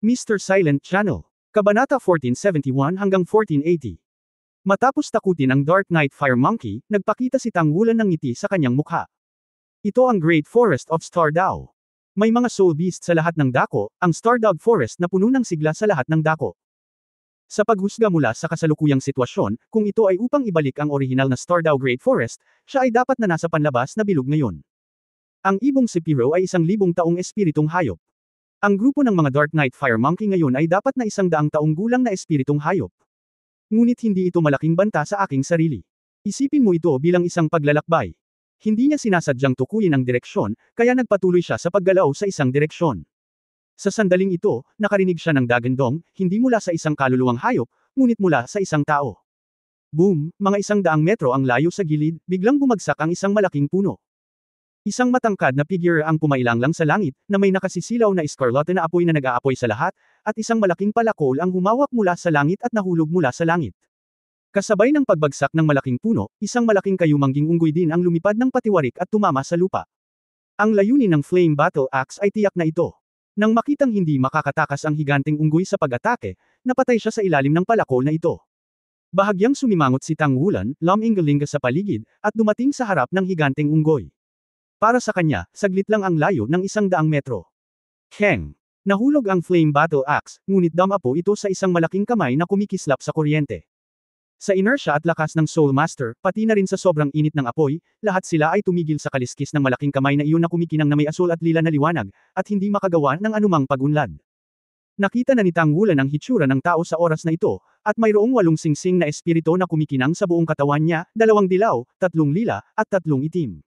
Mr. Silent Channel. Kabanata 1471 hanggang 1480. Matapos takutin ang Dark Knight Fire Monkey, nagpakita si Tangwulan ng ngiti sa kanyang mukha. Ito ang Great Forest of Stardao. May mga soul beast sa lahat ng dako, ang Stardog Forest na puno ng sigla sa lahat ng dako. Sa paghusga mula sa kasalukuyang sitwasyon, kung ito ay upang ibalik ang orihinal na Stardao Great Forest, siya ay dapat na nasa panlabas na bilog ngayon. Ang ibong si Piro ay 1,000 taong espiritong hayop. Ang grupo ng mga Dark Knight Fire Monkey ngayon ay dapat na 100 taong gulang na espiritong hayop. Ngunit hindi ito malaking banta sa aking sarili. Isipin mo ito bilang isang paglalakbay. Hindi niya sinasadyang tukuyin ang direksyon, kaya nagpatuloy siya sa paggalaw sa isang direksyon. Sa sandaling ito, nakarinig siya ng dagandong, hindi mula sa isang kaluluwang hayop, ngunit mula sa isang tao. Boom, mga 100 metro ang layo sa gilid, biglang bumagsak ang isang malaking puno. Isang matangkad na figure ang pumailanglang sa langit, na may nakasisilaw na eskarlate na apoy na nag-aapoy sa lahat, at isang malaking palakol ang humawak mula sa langit at nahulog mula sa langit. Kasabay ng pagbagsak ng malaking puno, isang malaking kayumangging unggoy din ang lumipad ng patiwarik at tumama sa lupa. Ang layunin ng Flame Battle Axe ay tiyak na ito. Nang makitang hindi makakatakas ang higanteng unggoy sa pag-atake, napatay siya sa ilalim ng palakol na ito. Bahagyang sumimangot si Tangwulan, lumingalinga sa paligid, at dumating sa harap ng higanteng unggoy. Para sa kanya, saglit lang ang layo ng 100 metro. Keng! Nahulog ang Flame Battle Axe, ngunit damapo ito sa isang malaking kamay na kumikislap sa kuryente. Sa inertia at lakas ng Soul Master, pati na rin sa sobrang init ng apoy, lahat sila ay tumigil sa kaliskis ng malaking kamay na iyon na kumikinang na may asul at lila na liwanag, at hindi makagawa ng anumang pagunlad. Nakita na ni Tangwulan ang hitsura ng tao sa oras na ito, at mayroong 8 singsing na espirito na kumikinang sa buong katawan niya, 2 dilaw, 3 lila, at 3 itim.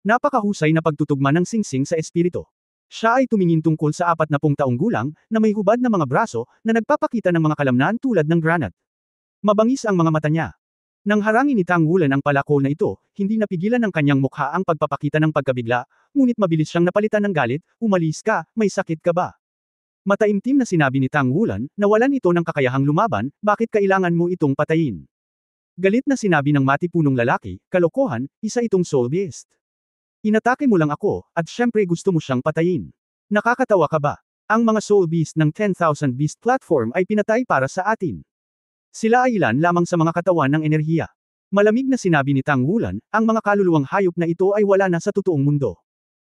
Napakahusay na pagtutugma ng singsing sa espiritu. Siya ay tumingin tungkol sa 40 taong gulang, na may hubad na mga braso, na nagpapakita ng mga kalamnan tulad ng granite. Mabangis ang mga mata niya. Nang harangin ni Tangwulan ang palakol na ito, hindi napigilan ng kanyang mukha ang pagpapakita ng pagkabigla, ngunit mabilis siyang napalitan ng galit, umalis ka, may sakit ka ba? Mataimtim na sinabi ni Tangwulan, nawalan ito ng kakayahang lumaban, bakit kailangan mo itong patayin? Galit na sinabi ng matipunong lalaki, kalokohan, isa itong soul beast. Inatake mo lang ako, at syempre gusto mo siyang patayin. Nakakatawa ka ba? Ang mga soul beast ng 10,000 Beast Platform ay pinatay para sa atin. Sila ay ilan lamang sa mga katawan ng enerhiya. Malamig na sinabi ni Tangwulan, ang mga kaluluwang hayop na ito ay wala na sa totoong mundo.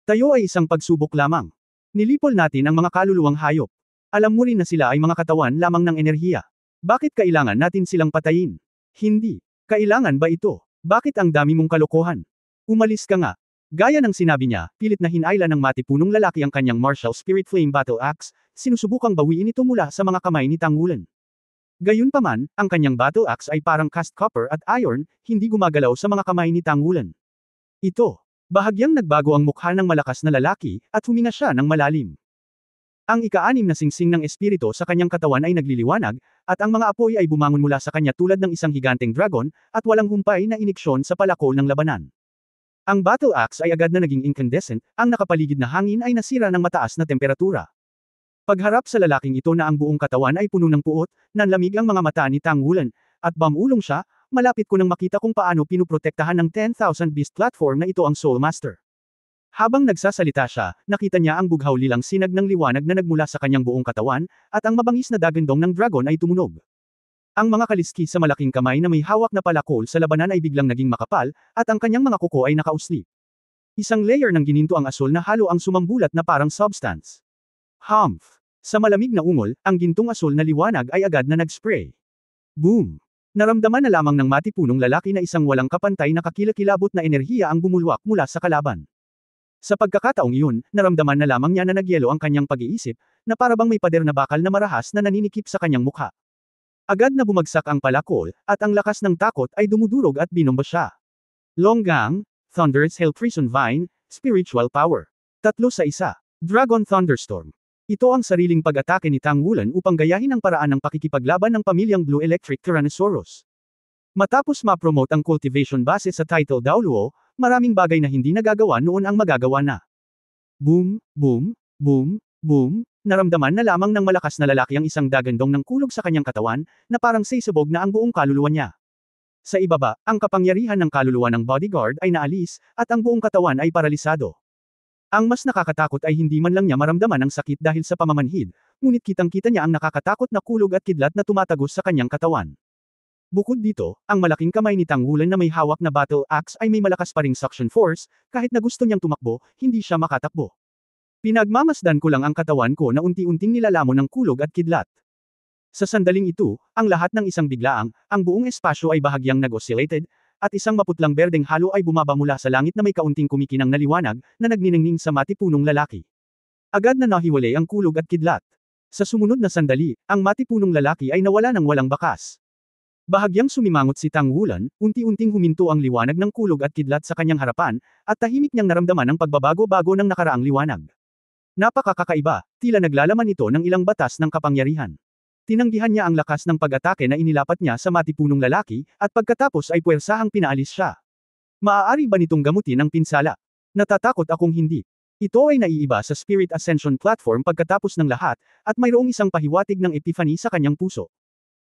Tayo ay isang pagsubok lamang. Nilipol natin ang mga kaluluwang hayop. Alam mo rin na sila ay mga katawan lamang ng enerhiya. Bakit kailangan natin silang patayin? Hindi. Kailangan ba ito? Bakit ang dami mong kalokohan? Umalis ka nga. Gaya ng sinabi niya, pilit na hinayla ng matipunong lalaki ang kanyang martial spirit Flame Battle Axe, sinusubukang bawiin ito mula sa mga kamay ni Tangwulan. Gayunpaman, ang kanyang battle axe ay parang cast copper at iron, hindi gumagalaw sa mga kamay ni Tangwulan. Ito. Bahagyang nagbago ang mukha ng malakas na lalaki, at huminga siya ng malalim. Ang ika-6 na singsing ng espiritu sa kanyang katawan ay nagliliwanag, at ang mga apoy ay bumangon mula sa kanya tulad ng isang higanteng dragon, at walang humpay na iniksyon sa palakol ng labanan. Ang battle axe ay agad na naging incandescent, ang nakapaligid na hangin ay nasira ng mataas na temperatura. Pagharap sa lalaking ito na ang buong katawan ay puno ng puot, nanlamig ang mga mata ni Tangwulan, at bamulong siya, malapit ko nang makita kung paano pinuprotektahan ng 10,000 Beast Platform na ito ang Soul Master. Habang nagsasalita siya, nakita niya ang bughaw lilang sinag ng liwanag na nagmula sa kanyang buong katawan, at ang mabangis na dagandong ng dragon ay tumunog. Ang mga kaliskis sa malaking kamay na may hawak na palakol sa labanan ay biglang naging makapal, at ang kanyang mga kuko ay nakausli. Isang layer ng gininto ang asul na halo ang sumambulat na parang substance. Humph! Sa malamig na ungol, ang gintong asul na liwanag ay agad na nag-spray. Boom! Naramdaman na lamang ng matipunong lalaki na isang walang kapantay na kakilakilabot na enerhiya ang bumulwak mula sa kalaban. Sa pagkakataong iyon, naramdaman na lamang niya na nagyelo ang kanyang pag-iisip, na parabang may pader na bakal na marahas na naninikip sa kanyang mukha. Agad na bumagsak ang palakol, at ang lakas ng takot ay dumudurog at binomba siya. Longgang, Thunder's Hellprison Vine, Spiritual Power. 3-1. Dragon Thunderstorm. Ito ang sariling pag-atake ni Tangwulan upang gayahin ang paraan ng pakikipaglaban ng pamilyang Blue Electric Tyrannosaurus. Matapos ma-promote ang cultivation base sa title Daoluo, maraming bagay na hindi nagagawa noon ang magagawa na. Boom, boom, boom, boom. Naramdaman na lamang ng malakas na lalaki ang isang dagandong ng kulog sa kanyang katawan, na parang sisabog na ang buong kaluluwa niya. Sa ibaba, ang kapangyarihan ng kaluluwa ng bodyguard ay naalis, at ang buong katawan ay paralisado. Ang mas nakakatakot ay hindi man lang niya maramdaman ang sakit dahil sa pamamanhid, ngunit kitang-kita niya ang nakakatakot na kulog at kidlat na tumatagos sa kanyang katawan. Bukod dito, ang malaking kamay ni Tang Wulan na may hawak na battle axe ay may malakas pa ring suction force, kahit na gusto niyang tumakbo, hindi siya makatakbo. Pinagmamasdan ko lang ang katawan ko na unti-unting nilalamon ng kulog at kidlat. Sa sandaling ito, ang lahat ng isang biglaang, ang buong espasyo ay bahagyang nag-oscillated, at isang maputlang berdeng halo ay bumaba mula sa langit na may kaunting kumikinang na liwanag, na nagniningning sa matipunong lalaki. Agad na nahiwalay ang kulog at kidlat. Sa sumunod na sandali, ang matipunong lalaki ay nawala ng walang bakas. Bahagyang sumimangot si Tang Wulan, unti-unting huminto ang liwanag ng kulog at kidlat sa kanyang harapan, at tahimik niyang naramdaman ang pagbabago-bago ng nakaraang liwanag. Napakakakaiba, tila naglalaman ito ng ilang batas ng kapangyarihan. Tinanggihan niya ang lakas ng pag-atake na inilapat niya sa matipunong lalaki, at pagkatapos ay puwersahang pinaalis siya. Maaari ba nitong gamutin ang pinsala? Natatakot akong hindi. Ito ay naiiba sa Spirit Ascension Platform pagkatapos ng lahat, at mayroong isang pahiwatig ng epiphany sa kanyang puso.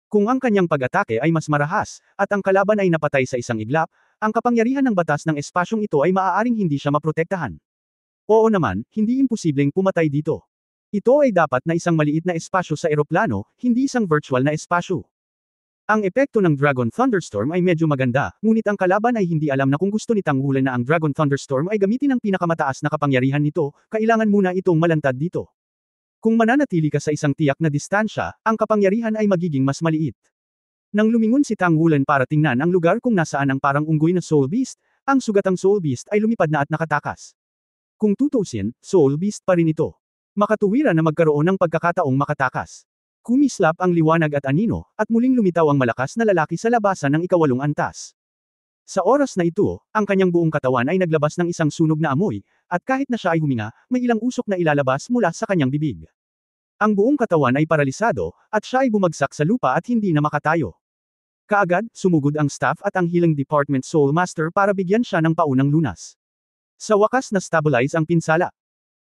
Kung ang kanyang pag-atake ay mas marahas, at ang kalaban ay napatay sa isang iglap, ang kapangyarihan ng batas ng espasyong ito ay maaaring hindi siya maprotektahan. Oo naman, hindi imposibleng pumatay dito. Ito ay dapat na isang maliit na espasyo sa eroplano, hindi isang virtual na espasyo. Ang epekto ng Dragon Thunderstorm ay medyo maganda, ngunit ang kalaban ay hindi alam na kung gusto ni Tang Wulan na ang Dragon Thunderstorm ay gamitin ang pinakamataas na kapangyarihan nito, kailangan muna itong malantad dito. Kung mananatili ka sa isang tiyak na distansya, ang kapangyarihan ay magiging mas maliit. Nang lumingon si Tang Wulan para tingnan ang lugar kung nasaan ang parang unggoy na Soul Beast, ang sugatang Soul Beast ay lumipad na at nakatakas. Kung tutusin, Soul Beast pa rin ito. Makatuwiran na magkaroon ng pagkakataong makatakas. Kumislap ang liwanag at anino, at muling lumitaw ang malakas na lalaki sa labasan ng ikawalong antas. Sa oras na ito, ang kanyang buong katawan ay naglabas ng isang sunog na amoy, at kahit na siya ay huminga, may ilang usok na ilalabas mula sa kanyang bibig. Ang buong katawan ay paralisado, at siya ay bumagsak sa lupa at hindi na makatayo. Kaagad, sumugod ang staff at ang Healing Department Soul Master para bigyan siya ng paunang lunas. Sa wakas na-stabilize ang pinsala.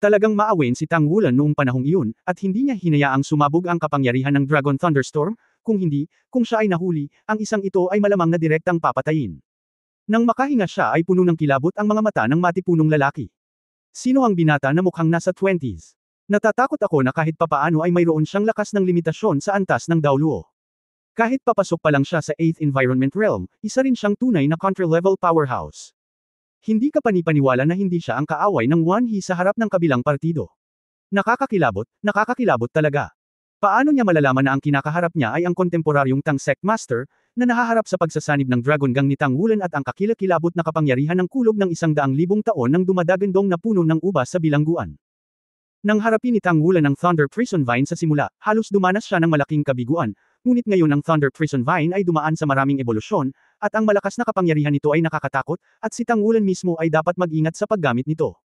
Talagang maawain si Tang Wulan noong panahong iyon, at hindi niya hinayaang sumabog ang kapangyarihan ng Dragon Thunderstorm, kung hindi, kung siya ay nahuli, ang isang ito ay malamang na direktang papatayin. Nang makahinga siya ay puno ng kilabot ang mga mata ng matipunong lalaki. Sino ang binata na mukhang nasa 20s? Natatakot ako na kahit papaano ay mayroon siyang lakas ng limitasyon sa antas ng Daoluo. Kahit papasok pa lang siya sa 8th Environment Realm, isa rin siyang tunay na counter-level powerhouse. Hindi ka panipaniwala na hindi siya ang kaaway ng Wanhee sa harap ng kabilang partido. Nakakakilabot talaga. Paano niya malalaman na ang kinakaharap niya ay ang kontemporaryong Tang Sect Master, na nahaharap sa pagsasanib ng Dragon Gang ni Tang Wulan at ang kakilakilabot na kapangyarihan ng kulog ng 100,000 taon ng dumadagandong na puno ng ubas sa bilangguan. Nang harapin ni Tang Wulan ang Thunder Prison Vine sa simula, halos dumanas siya ng malaking kabiguan, ngunit ngayon ang Thunder Prison Vine ay dumaan sa maraming ebolusyon, at ang malakas na kapangyarihan nito ay nakakatakot, at si Tang Wulan mismo ay dapat mag-ingat sa paggamit nito.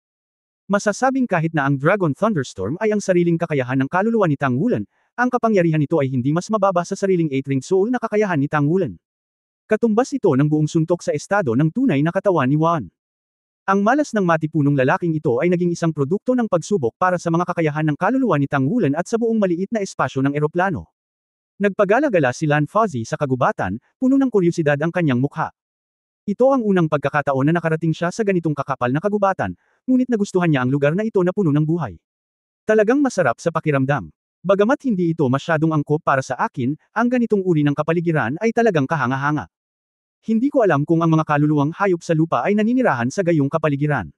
Masasabing kahit na ang Dragon Thunderstorm ay ang sariling kakayahan ng kaluluwa ni Tang Wulan, ang kapangyarihan nito ay hindi mas mababa sa sariling 8-ring soul na kakayahan ni Tang Wulan. Katumbas ito ng buong suntok sa estado ng tunay na katawan ni Wan. Ang malas ng matipunong lalaking ito ay naging isang produkto ng pagsubok para sa mga kakayahan ng kaluluwa ni Tang Wulan at sa buong maliit na espasyo ng eroplano. Nagpagala-gala si Lan Fuzzy sa kagubatan, puno ng kuryosidad ang kanyang mukha. Ito ang unang pagkakataon na nakarating siya sa ganitong kakapal na kagubatan, ngunit nagustuhan niya ang lugar na ito na puno ng buhay. Talagang masarap sa pakiramdam. Bagamat hindi ito masyadong angkop para sa akin, ang ganitong uri ng kapaligiran ay talagang kahanga-hanga. Hindi ko alam kung ang mga kaluluwang hayop sa lupa ay naninirahan sa gayong kapaligiran.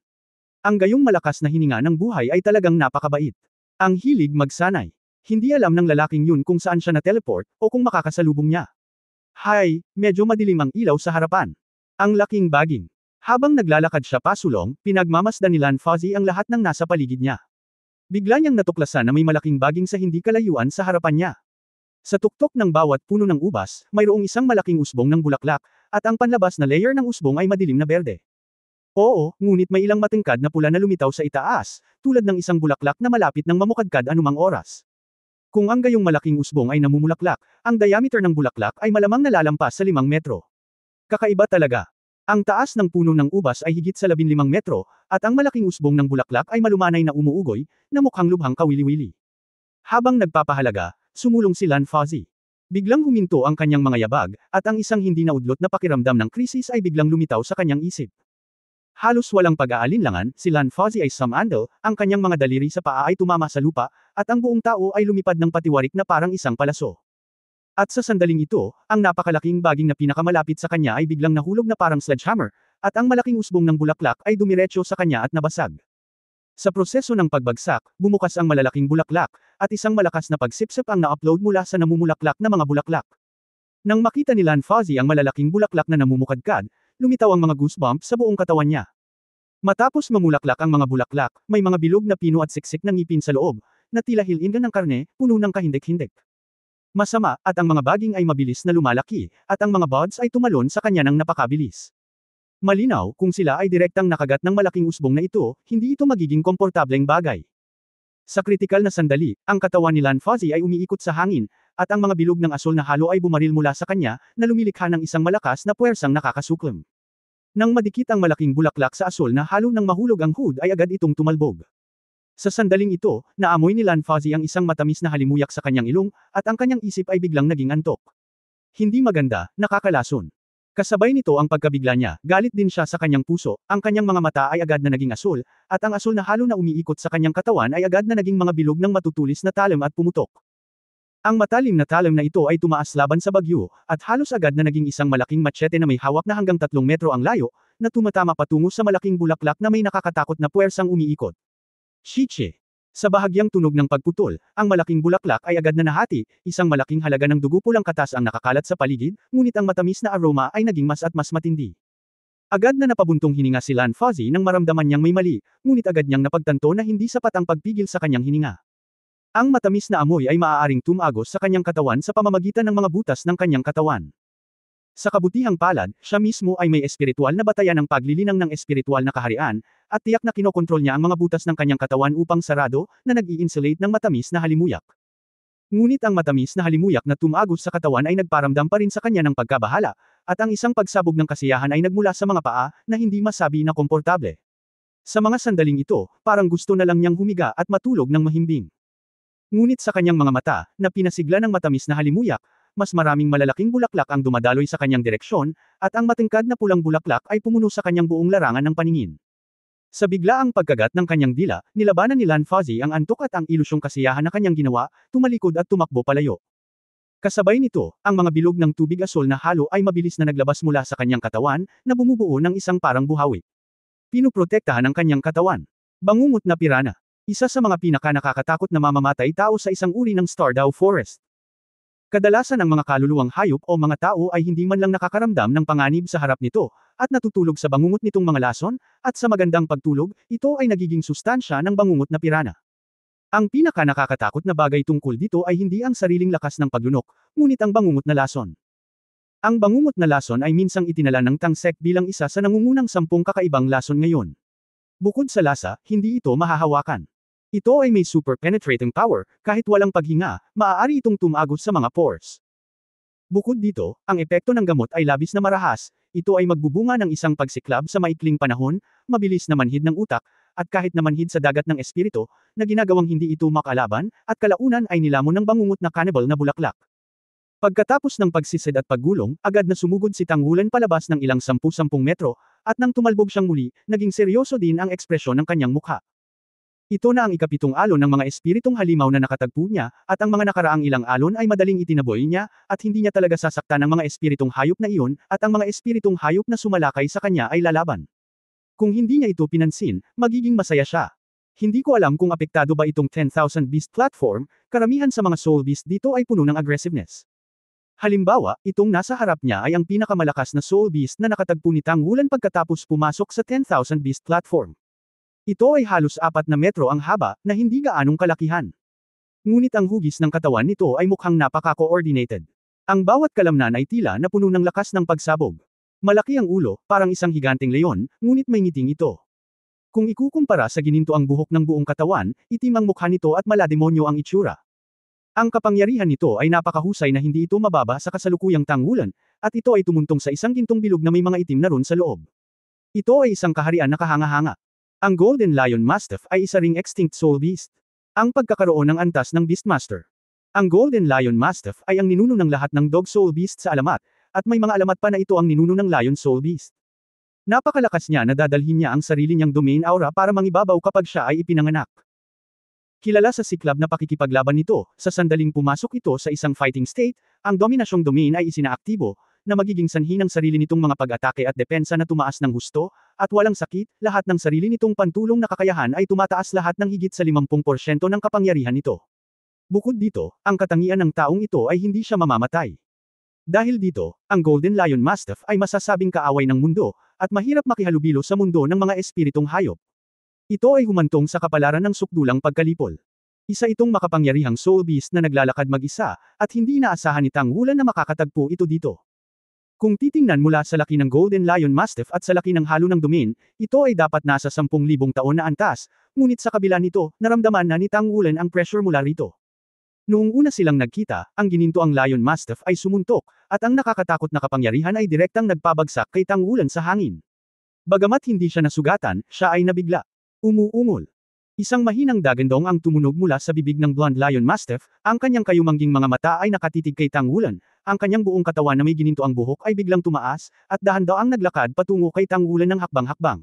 Ang gayong malakas na hininga ng buhay ay talagang napakabait. Ang hilig magsanay. Hindi alam ng lalaking yun kung saan siya na-teleport, o kung makakasalubong niya. Hay, medyo madilim ang ilaw sa harapan. Ang laking baging. Habang naglalakad siya pasulong, pinagmamasdan ni Lan Fuzzy ang lahat ng nasa paligid niya. Bigla niyang natuklasan na may malaking baging sa hindi kalayuan sa harapan niya. Sa tuktok ng bawat puno ng ubas, mayroong isang malaking usbong ng bulaklak, at ang panlabas na layer ng usbong ay madilim na berde. Oo, ngunit may ilang matingkad na pula na lumitaw sa itaas, tulad ng isang bulaklak na malapit ng mamukadkad anumang oras. Kung ang gayong malaking usbong ay namumulaklak, ang diameter ng bulaklak ay malamang nalalampas sa 5 metro. Kakaiba talaga. Ang taas ng puno ng ubas ay higit sa 15 metro, at ang malaking usbong ng bulaklak ay malumanay na umuugoy, na mukhang lubhang kawili-wili. Habang nagpapahalaga, sumulong si Lan Fuzzy. Biglang huminto ang kanyang mga yabag, at ang isang hindi naudlot na pakiramdam ng krisis ay biglang lumitaw sa kanyang isip. Halos walang pag-aalinlangan, si Lan Fozzie ay sumandal, ang kanyang mga daliri sa paa ay tumama sa lupa, at ang buong tao ay lumipad ng patiwarik na parang isang palaso. At sa sandaling ito, ang napakalaking baging na pinakamalapit sa kanya ay biglang nahulog na parang sledgehammer, at ang malaking usbong ng bulaklak ay dumiretso sa kanya at nabasag. Sa proseso ng pagbagsak, bumukas ang malalaking bulaklak, at isang malakas na pagsipsip ang na-upload mula sa namumulaklak na mga bulaklak. Nang makita ni Lan Fozzie ang malalaking bulaklak na namumukadkad, lumitaw ang mga goosebumps sa buong katawan niya. Matapos mamulaklak ang mga bulaklak, may mga bilog na pino at siksik ng ngipin sa loob, na tila hilingan ng karne, puno ng kahindik-hindik. Masama, at ang mga baging ay mabilis na lumalaki, at ang mga buds ay tumalon sa kanya ng napakabilis. Malinaw, kung sila ay direktang nakagat ng malaking usbong na ito, hindi ito magiging komportableng bagay. Sa kritikal na sandali, ang katawan ni Lan Fozzie ay umiikot sa hangin, at ang mga bilog ng asol na halo ay bumaril mula sa kanya, na lumilikha ng isang malakas na puwersang nakakasuklam. Nang madikit ang malaking bulaklak sa asol na halo nang mahulog ang hood ay agad itong tumalbog. Sa sandaling ito, naamoy ni Lan Fozzie ang isang matamis na halimuyak sa kanyang ilong, at ang kanyang isip ay biglang naging antok. Hindi maganda, nakakalason. Kasabay nito ang pagkabigla niya, galit din siya sa kanyang puso, ang kanyang mga mata ay agad na naging asul, at ang asul na halo na umiikot sa kanyang katawan ay agad na naging mga bilog ng matutulis na talim at pumutok. Ang matalim na talim na ito ay tumaas laban sa bagyo, at halos agad na naging isang malaking machete na may hawak na hanggang 3 metro ang layo, na tumatama patungo sa malaking bulaklak na may nakakatakot na puwersang umiikot. Shiche. Sa bahagyang tunog ng pagputol, ang malaking bulaklak ay agad na nahati, isang malaking halaga ng dugo pulang katas ang nakakalat sa paligid, ngunit ang matamis na aroma ay naging mas at mas matindi. Agad na napabuntong hininga si Lan Fozzie nang maramdaman niyang may mali, ngunit agad niyang napagtanto na hindi sapat ang pagpigil sa kanyang hininga. Ang matamis na amoy ay maaaring tumagos sa kanyang katawan sa pamamagitan ng mga butas ng kanyang katawan. Sa kabutihang palad, siya mismo ay may espiritual na batayan ng paglilinang ng espiritual na kaharian, at tiyak na kinokontrol niya ang mga butas ng kanyang katawan upang sarado, na nag-i-insulate ng matamis na halimuyak. Ngunit ang matamis na halimuyak na tumagos sa katawan ay nagparamdam pa rin sa kanya ng pagkabahala, at ang isang pagsabog ng kasiyahan ay nagmula sa mga paa, na hindi masabi na komportable. Sa mga sandaling ito, parang gusto na lang niyang humiga at matulog ng mahimbing. Ngunit sa kanyang mga mata, na pinasigla ng matamis na halimuyak, mas maraming malalaking bulaklak ang dumadaloy sa kanyang direksyon, at ang matingkad na pulang bulaklak ay pumuno sa kanyang buong larangan ng paningin. Sa biglaang pagkagat ng kanyang dila, nilabanan ni Lan Fozzie ang antok at ang ilusyong kasiyahan na kanyang ginawa, tumalikod at tumakbo palayo. Kasabay nito, ang mga bilog ng tubig asol na halo ay mabilis na naglabas mula sa kanyang katawan, na bumubuo ng isang parang buhawi. Pinuprotektahan ang kanyang katawan. Bangungot na pirana. Isa sa mga pinaka-nakakatakot na mamamatay tao sa isang uri ng Stardew Forest. Kadalasan ang mga kaluluwang hayop o mga tao ay hindi man lang nakakaramdam ng panganib sa harap nito, at natutulog sa bangungot nitong mga lason, at sa magandang pagtulog, ito ay nagiging sustansya ng bangungot na pirana. Ang pinaka-nakakatakot na bagay tungkol dito ay hindi ang sariling lakas ng paglunok, ngunit ang bangungot na lason. Ang bangungot na lason ay minsang itinala ng tangsek bilang isa sa nangungunang 10 kakaibang lason ngayon. Bukod sa lasa, hindi ito mahahawakan. Ito ay may super penetrating power, kahit walang paghinga, maaari itong tumagos sa mga pores. Bukod dito, ang epekto ng gamot ay labis na marahas, ito ay magbubunga ng isang pagsiklab sa maikling panahon, mabilis na manhid ng utak, at kahit na manhid sa dagat ng espiritu, na ginagawang hindi ito makalaban, at kalaunan ay nilamon ng bangungot na cannibal na bulaklak. Pagkatapos ng pagsisid at paggulong, agad na sumugod si Tanghulan palabas ng ilang 10 metro, at nang tumalbog siyang muli, naging seryoso din ang ekspresyon ng kanyang mukha. Ito na ang ikapitong alon ng mga espiritong halimaw na nakatagpo niya, at ang mga nakaraang ilang alon ay madaling itinaboy niya, at hindi niya talaga sasaktan ng mga espiritong hayop na iyon, at ang mga espiritong hayop na sumalakay sa kanya ay lalaban. Kung hindi niya ito pinansin, magiging masaya siya. Hindi ko alam kung apektado ba itong 10,000 Beast platform, karamihan sa mga Soul Beast dito ay puno ng aggressiveness. Halimbawa, itong nasa harap niya ay ang pinakamalakas na Soul Beast na nakatagpo ni Tanghulan pagkatapos pumasok sa 10,000 Beast platform. Ito ay halos 4 na metro ang haba, na hindi gaanong kalakihan. Ngunit ang hugis ng katawan nito ay mukhang napaka-coordinated. Ang bawat kalamnan ay tila na puno ng lakas ng pagsabog. Malaki ang ulo, parang isang higanteng leon, ngunit may ngiting ito. Kung ikukumpara sa gininto ang buhok ng buong katawan, itim ang mukha nito at malademonyo ang itsura. Ang kapangyarihan nito ay napakahusay na hindi ito mababa sa kasalukuyang Tanghulan, at ito ay tumuntong sa isang gintong bilog na may mga itim na ron sa loob. Ito ay isang kaharian na kahanga-hanga. Ang Golden Lion Mastiff ay isa ring extinct soul beast. Ang pagkakaroon ng antas ng Beastmaster. Ang Golden Lion Mastiff ay ang ninuno ng lahat ng dog soul beast sa alamat, at may mga alamat pa na ito ang ninuno ng Lion Soul Beast. Napakalakas niya na dadalhin niya ang sarili niyang domain aura para mangibabaw kapag siya ay ipinanganak. Kilala sa siklab na pakikipaglaban nito, sa sandaling pumasok ito sa isang fighting state, ang dominasyong domain ay isinaaktibo, na magiging sanhi ng sarili nitong mga pag-atake at depensa na tumaas ng husto, at walang sakit, lahat ng sarili nitong pantulong na kakayahan ay tumataas lahat ng higit sa 50% ng kapangyarihan nito. Bukod dito, ang katangian ng taong ito ay hindi siya mamamatay. Dahil dito, ang Golden Lion Mastiff ay masasabing kaaway ng mundo, at mahirap makihalubilo sa mundo ng mga espiritong hayop. Ito ay humantong sa kapalaran ng sukdulang pagkalipol. Isa itong makapangyarihang soul beast na naglalakad mag-isa, at hindi inaasahan ni Tang Wulan na makakatagpo ito dito. Kung titingnan mula sa laki ng Golden Lion Mastiff at sa laki ng halo ng domain, ito ay dapat nasa 10,000 taon na antas, ngunit sa kabila nito, naramdaman na ni Tang Wulan ang pressure mula rito. Noong una silang nagkita, ang ginintoang Lion Mastiff ay sumuntok, at ang nakakatakot na kapangyarihan ay direktang nagpabagsak kay Tang Wulan sa hangin. Bagamat hindi siya nasugatan, siya ay nabigla. Umuungol. Isang mahinang dagandong ang tumunog mula sa bibig ng Blonde Lion Mastiff, ang kanyang kayumangging mga mata ay nakatitig kay Tang Wulan, ang kanyang buong katawan na may ginintoang buhok ay biglang tumaas, at dahan-daang naglakad patungo kay Tang Wulan ng hakbang-hakbang.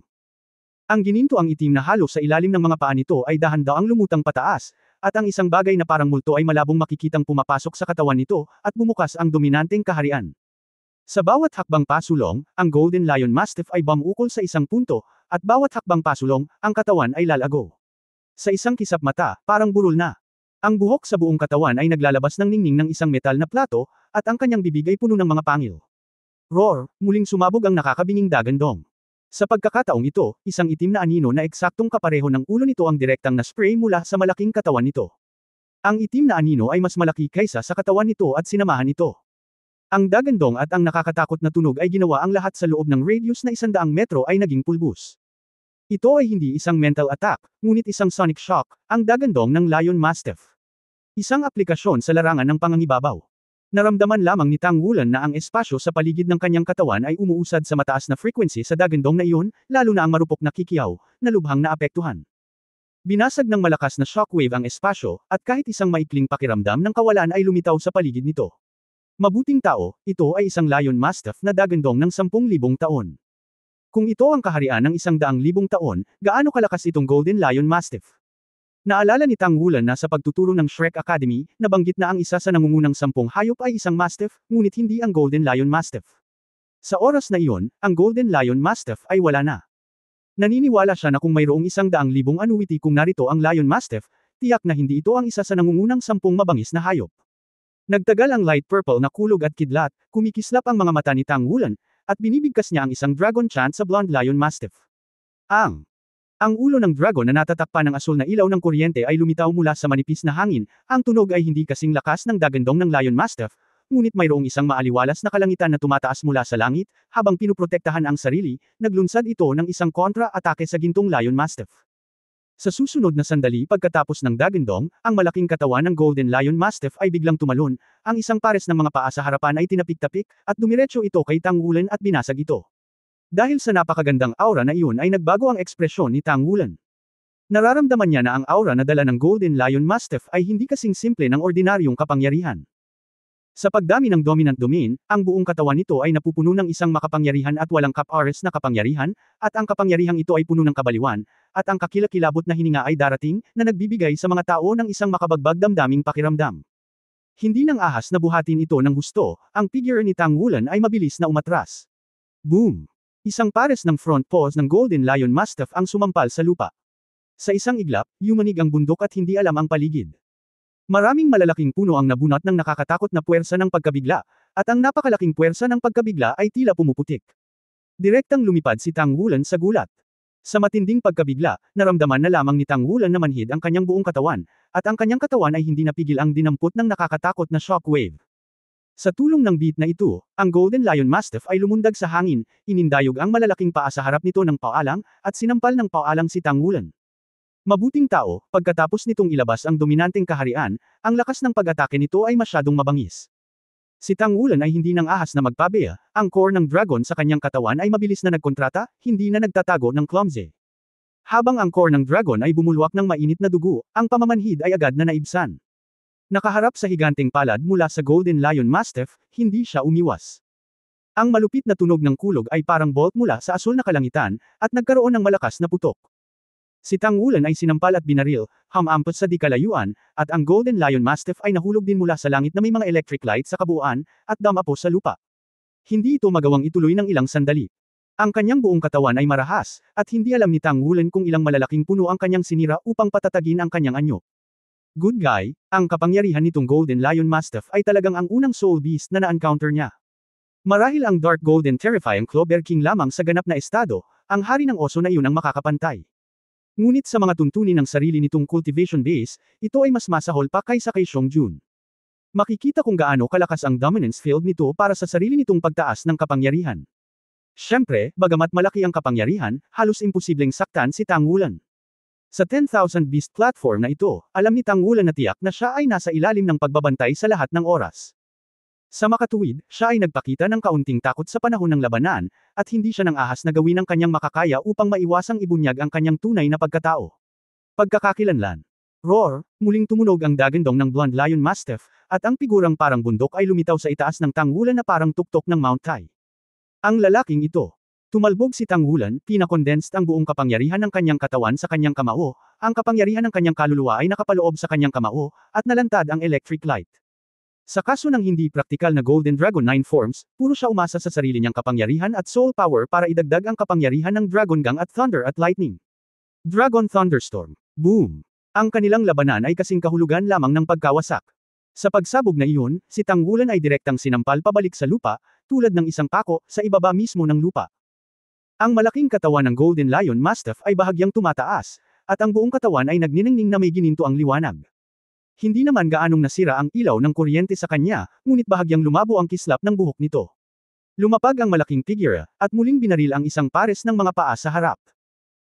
Ang ginintoang itim na halo sa ilalim ng mga paa nito ay dahan-daang lumutang pataas, at ang isang bagay na parang multo ay malabong makikitang pumapasok sa katawan nito, at bumukas ang dominanteng kaharian. Sa bawat hakbang pasulong, ang Golden Lion Mastiff ay bumukol sa isang punto, at bawat hakbang pasulong, ang katawan ay lalago. Sa isang kisap mata, parang burol na. Ang buhok sa buong katawan ay naglalabas ng ningning ng isang metal na plato, at ang kanyang bibig ay puno ng mga pangil. Roar, muling sumabog ang nakakabinging dagandong. Sa pagkakataong ito, isang itim na anino na eksaktong kapareho ng ulo nito ang direktang na spray mula sa malaking katawan nito. Ang itim na anino ay mas malaki kaysa sa katawan nito at sinamahan ito. Ang dagandong at ang nakakatakot na tunog ay ginawa ang lahat sa loob ng radius na 100 metro ay naging pulbus. Ito ay hindi isang mental attack, ngunit isang sonic shock, ang dagandong ng Lion Mastiff. Isang aplikasyon sa larangan ng pangangibabaw. Naramdaman lamang ni Tang Wulan na ang espasyo sa paligid ng kanyang katawan ay umuusad sa mataas na frequency sa dagandong na iyon, lalo na ang marupok na kikiaw, na lubhang naapektuhan. Binasag ng malakas na shockwave ang espasyo, at kahit isang maikling pakiramdam ng kawalan ay lumitaw sa paligid nito. Mabuting tao, ito ay isang Lion Mastiff na dagandong ng 10,000 taon. Kung ito ang kaharian ng 100,000 taon, gaano kalakas itong Golden Lion Mastiff? Naalala ni Tang Wulan na sa pagtuturo ng Shrek Academy, nabanggit na ang isa sa nangungunang 10 hayop ay isang Mastiff, ngunit hindi ang Golden Lion Mastiff. Sa oras na iyon, ang Golden Lion Mastiff ay wala na. Naniniwala siya na kung mayroong 100,000 anuwiti kung narito ang Lion Mastiff, tiyak na hindi ito ang isa sa nangungunang 10 mabangis na hayop. Nagtagal ang light purple na kulog at kidlat, kumikislap ang mga mata ni Tang Wulan, at binibigkas niya ang isang dragon chant sa Blonde Lion Mastiff. Ang ulo ng dragon na natatakpan ng asul na ilaw ng kuryente ay lumitaw mula sa manipis na hangin, ang tunog ay hindi kasing lakas ng dagandong ng Lion Mastiff, ngunit mayroong isang maaliwalas na kalangitan na tumataas mula sa langit, habang pinuprotektahan ang sarili, naglunsad ito ng isang kontra-atake sa gintong Lion Mastiff. Sa susunod na sandali pagkatapos ng dagandong, ang malaking katawan ng Golden Lion Mastiff ay biglang tumalon, ang isang pares ng mga paa sa harapan ay tinapik-tapik, at dumiretso ito kay Tang Wulan at binasag ito. Dahil sa napakagandang aura na iyon ay nagbago ang ekspresyon ni Tang Wulan. Nararamdaman niya na ang aura na dala ng Golden Lion Mastiff ay hindi kasing simple ng ordinaryong kapangyarihan. Sa pagdami ng dominant domain, ang buong katawan nito ay napupuno ng isang makapangyarihan at walang cap-rs na kapangyarihan, at ang kapangyarihang ito ay puno ng kabaliwan, at ang kakilakilabot na hininga ay darating, na nagbibigay sa mga tao ng isang makabagbag damdaming pakiramdam. Hindi nang ahas na buhatin ito ng husto, ang figure ni Tang Wulan ay mabilis na umatras. Boom! Isang pares ng front paws ng Golden Lion Mastiff ang sumampal sa lupa. Sa isang iglap, yumanig ang bundok at hindi alam ang paligid. Maraming malalaking puno ang nabunot ng nakakatakot na puwersa ng pagkabigla, at ang napakalaking puwersa ng pagkabigla ay tila pumuputik. Direktang lumipad si Tang Wulan sa gulat. Sa matinding pagkabigla, naramdaman na lamang ni Tang Wulan na manhid ang kanyang buong katawan, at ang kanyang katawan ay hindi napigil ang dinampot ng nakakatakot na shockwave. Sa tulong ng beat na ito, ang Golden Lion Mastiff ay lumundag sa hangin, inindayog ang malalaking paa sa harap nito ng paalang, at sinampal ng paalang si Tang Wulan. Mabuting tao, pagkatapos nitong ilabas ang dominanteng kaharian, ang lakas ng pag-atake nito ay masyadong mabangis. Si Tang Wulan ay hindi nang ahas na magpabaya, ang core ng dragon sa kanyang katawan ay mabilis na nagkontrata, hindi na nagtatago ng clumsy. Habang ang core ng dragon ay bumulwak ng mainit na dugo, ang pamamanhid ay agad na naibsan. Nakaharap sa higanteng palad mula sa Golden Lion Mastiff, hindi siya umiwas. Ang malupit na tunog ng kulog ay parang bolt mula sa asul na kalangitan, at nagkaroon ng malakas na putok. Si Tang Wulan ay sinampal at binaril, humampas sa di kalayuan, at ang Golden Lion Mastiff ay nahulog din mula sa langit na may mga electric light sa kabuuan, at damapo sa lupa. Hindi ito magawang ituloy ng ilang sandali. Ang kanyang buong katawan ay marahas, at hindi alam ni Tang Wulan kung ilang malalaking puno ang kanyang sinira upang patatagin ang kanyang anyo. Good guy, ang kapangyarihan nitong Golden Lion Mastiff ay talagang ang unang soul beast na na-encounter niya. Marahil ang Dark Golden Terrifying Clover King lamang sa ganap na estado, ang hari ng oso na iyon ang makakapantay. Ngunit sa mga tuntunin ng sarili nitong cultivation base, ito ay mas masahol pa kaysa kay Xiong-jun. Makikita kung gaano kalakas ang dominance field nito para sa sarili nitong pagtaas ng kapangyarihan. Siyempre, bagamat malaki ang kapangyarihan, halos imposibleng saktan si Tang Wulan. Sa 10,000 Beast platform na ito, alam ni Tang Wulan na tiyak na siya ay nasa ilalim ng pagbabantay sa lahat ng oras. Sa makatuwid, siya ay nagpakita ng kaunting takot sa panahon ng labanan, at hindi siya nang ahas na gawin ang kanyang makakaya upang maiwasang ibunyag ang kanyang tunay na pagkatao. Pagkakakilanlan. Roar, muling tumunog ang dagandong ng Blonde Lion Mastiff, at ang figurang parang bundok ay lumitaw sa itaas ng Tang Wulan na parang tuktok ng Mount Tai. Ang lalaking ito. Tumalbog si Tang Wulan, pinakondensed ang buong kapangyarihan ng kanyang katawan sa kanyang kamao, ang kapangyarihan ng kanyang kaluluwa ay nakapaloob sa kanyang kamao, at nalantad ang electric light. Sa kaso ng hindi praktikal na Golden Dragon 9 forms, puro siya umasa sa sarili niyang kapangyarihan at soul power para idagdag ang kapangyarihan ng Dragon Gang at Thunder at Lightning. Dragon Thunderstorm. Boom! Ang kanilang labanan ay kasing kahulugan lamang ng pagkawasak. Sa pagsabog na iyon, si Tang Wulan ay direktang sinampal pabalik sa lupa, tulad ng isang pako, sa ibaba mismo ng lupa. Ang malaking katawan ng Golden Lion Mastiff ay bahagyang tumataas, at ang buong katawan ay nagniningning na may gininto ang liwanag. Hindi naman gaanong nasira ang ilaw ng kuryente sa kanya, ngunit bahagyang lumabo ang kislap ng buhok nito. Lumapag ang malaking figure, at muling binaril ang isang pares ng mga paa sa harap.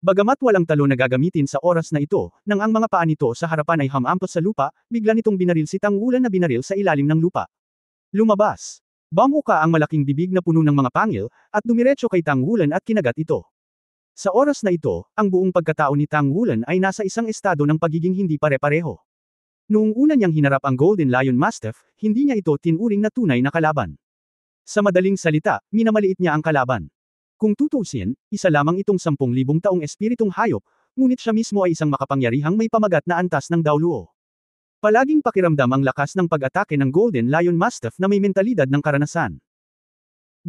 Bagamat walang talo na gagamitin sa oras na ito, nang ang mga paa nito sa harapan ay humampas sa lupa, bigla nitong binaril si Tang Wulan na binaril sa ilalim ng lupa. Lumabas. Bumuka ang malaking bibig na puno ng mga pangil, at dumiretso kay Tang Wulan at kinagat ito. Sa oras na ito, ang buong pagkatao ni Tang Wulan ay nasa isang estado ng pagiging hindi pare-pareho. Noong una niyang hinarap ang Golden Lion Mastiff, hindi niya ito tinuring na tunay na kalaban. Sa madaling salita, minamaliit niya ang kalaban. Kung tutuusin, isa lamang itong 10,000 taong espiritong hayop, ngunit siya mismo ay isang makapangyarihang may pamagat na antas ng Daoluo. Palaging pakiramdam ang lakas ng pag-atake ng Golden Lion Mastiff na may mentalidad ng karanasan.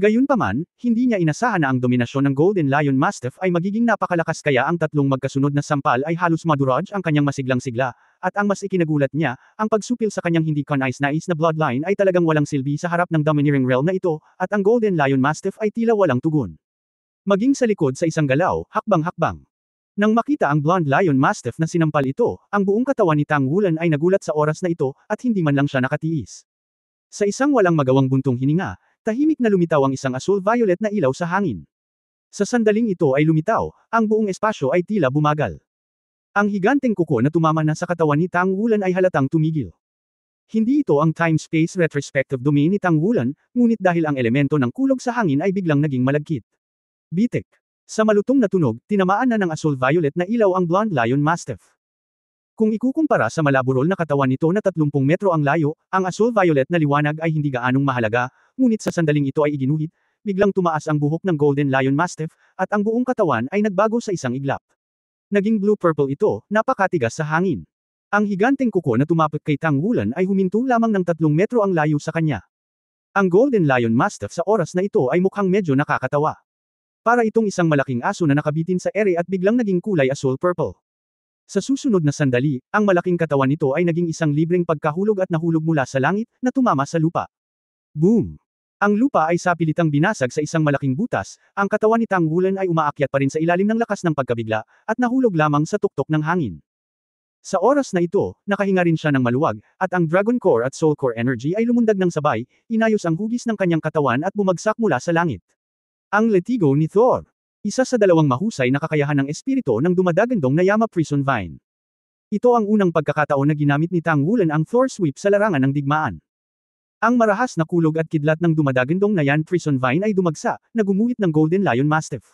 Gayunpaman, hindi niya inasahan na ang dominasyon ng Golden Lion Mastiff ay magiging napakalakas kaya ang tatlong magkasunod na sampal ay halos maduraj ang kanyang masiglang sigla, at ang mas ikinagulat niya, ang pagsupil sa kanyang hindi kanais-nais na bloodline ay talagang walang silbi sa harap ng domineering realm na ito, at ang Golden Lion Mastiff ay tila walang tugon. Maging sa likod sa isang galaw, hakbang-hakbang. Nang makita ang Blonde Lion Mastiff na sinampal ito, ang buong katawan ni Tang Wulan ay nagulat sa oras na ito, at hindi man lang siya nakatiis. Sa isang walang magawang buntong hininga, tahimik na lumitaw ang isang asul-violet na ilaw sa hangin. Sa sandaling ito ay lumitaw, ang buong espasyo ay tila bumagal. Ang higanteng kuko na tumama na sa katawan ni Tang Wulan ay halatang tumigil. Hindi ito ang time-space retrospective domain ni Tang Wulan, ngunit dahil ang elemento ng kulog sa hangin ay biglang naging malagkit. Bitik. Sa malutong na tunog, tinamaan na ng asul-violet na ilaw ang Blonde Lion Mastiff. Kung ikukumpara sa malaburol na katawan nito na 30 metro ang layo, ang asul-violet na liwanag ay hindi gaanong mahalaga, ngunit sa sandaling ito ay iginuhit, biglang tumaas ang buhok ng Golden Lion Mastiff, at ang buong katawan ay nagbago sa isang iglap. Naging blue-purple ito, napakatigas sa hangin. Ang higanteng kuko na tumapot kay Tang Wulan ay huminto lamang ng 3 metro ang layo sa kanya. Ang Golden Lion Mastiff sa oras na ito ay mukhang medyo nakakatawa. Para itong isang malaking aso na nakabitin sa ere at biglang naging kulay asul-purple. Sa susunod na sandali, ang malaking katawan nito ay naging isang libreng pagkahulog at nahulog mula sa langit, na tumama sa lupa. Boom! Ang lupa ay sapilitang binasag sa isang malaking butas, ang katawan ni Tang Wulan ay umaakyat pa rin sa ilalim ng lakas ng pagkabigla, at nahulog lamang sa tuktok ng hangin. Sa oras na ito, nakahinga rin siya ng maluwag, at ang Dragon Core at Soul Core Energy ay lumundag ng sabay, inayos ang hugis ng kanyang katawan at bumagsak mula sa langit. Ang letigo ni Thor. Isa sa dalawang mahusay na kakayahan ng espiritu ng dumadagandong na Yama Prison Vine. Ito ang unang pagkakataon na ginamit ni Tang Wulan ang Thor Sweep sa larangan ng digmaan. Ang marahas na kulog at kidlat ng dumadagandong na Yan Prison Vine ay dumagsa, na gumuhit ng Golden Lion Mastiff.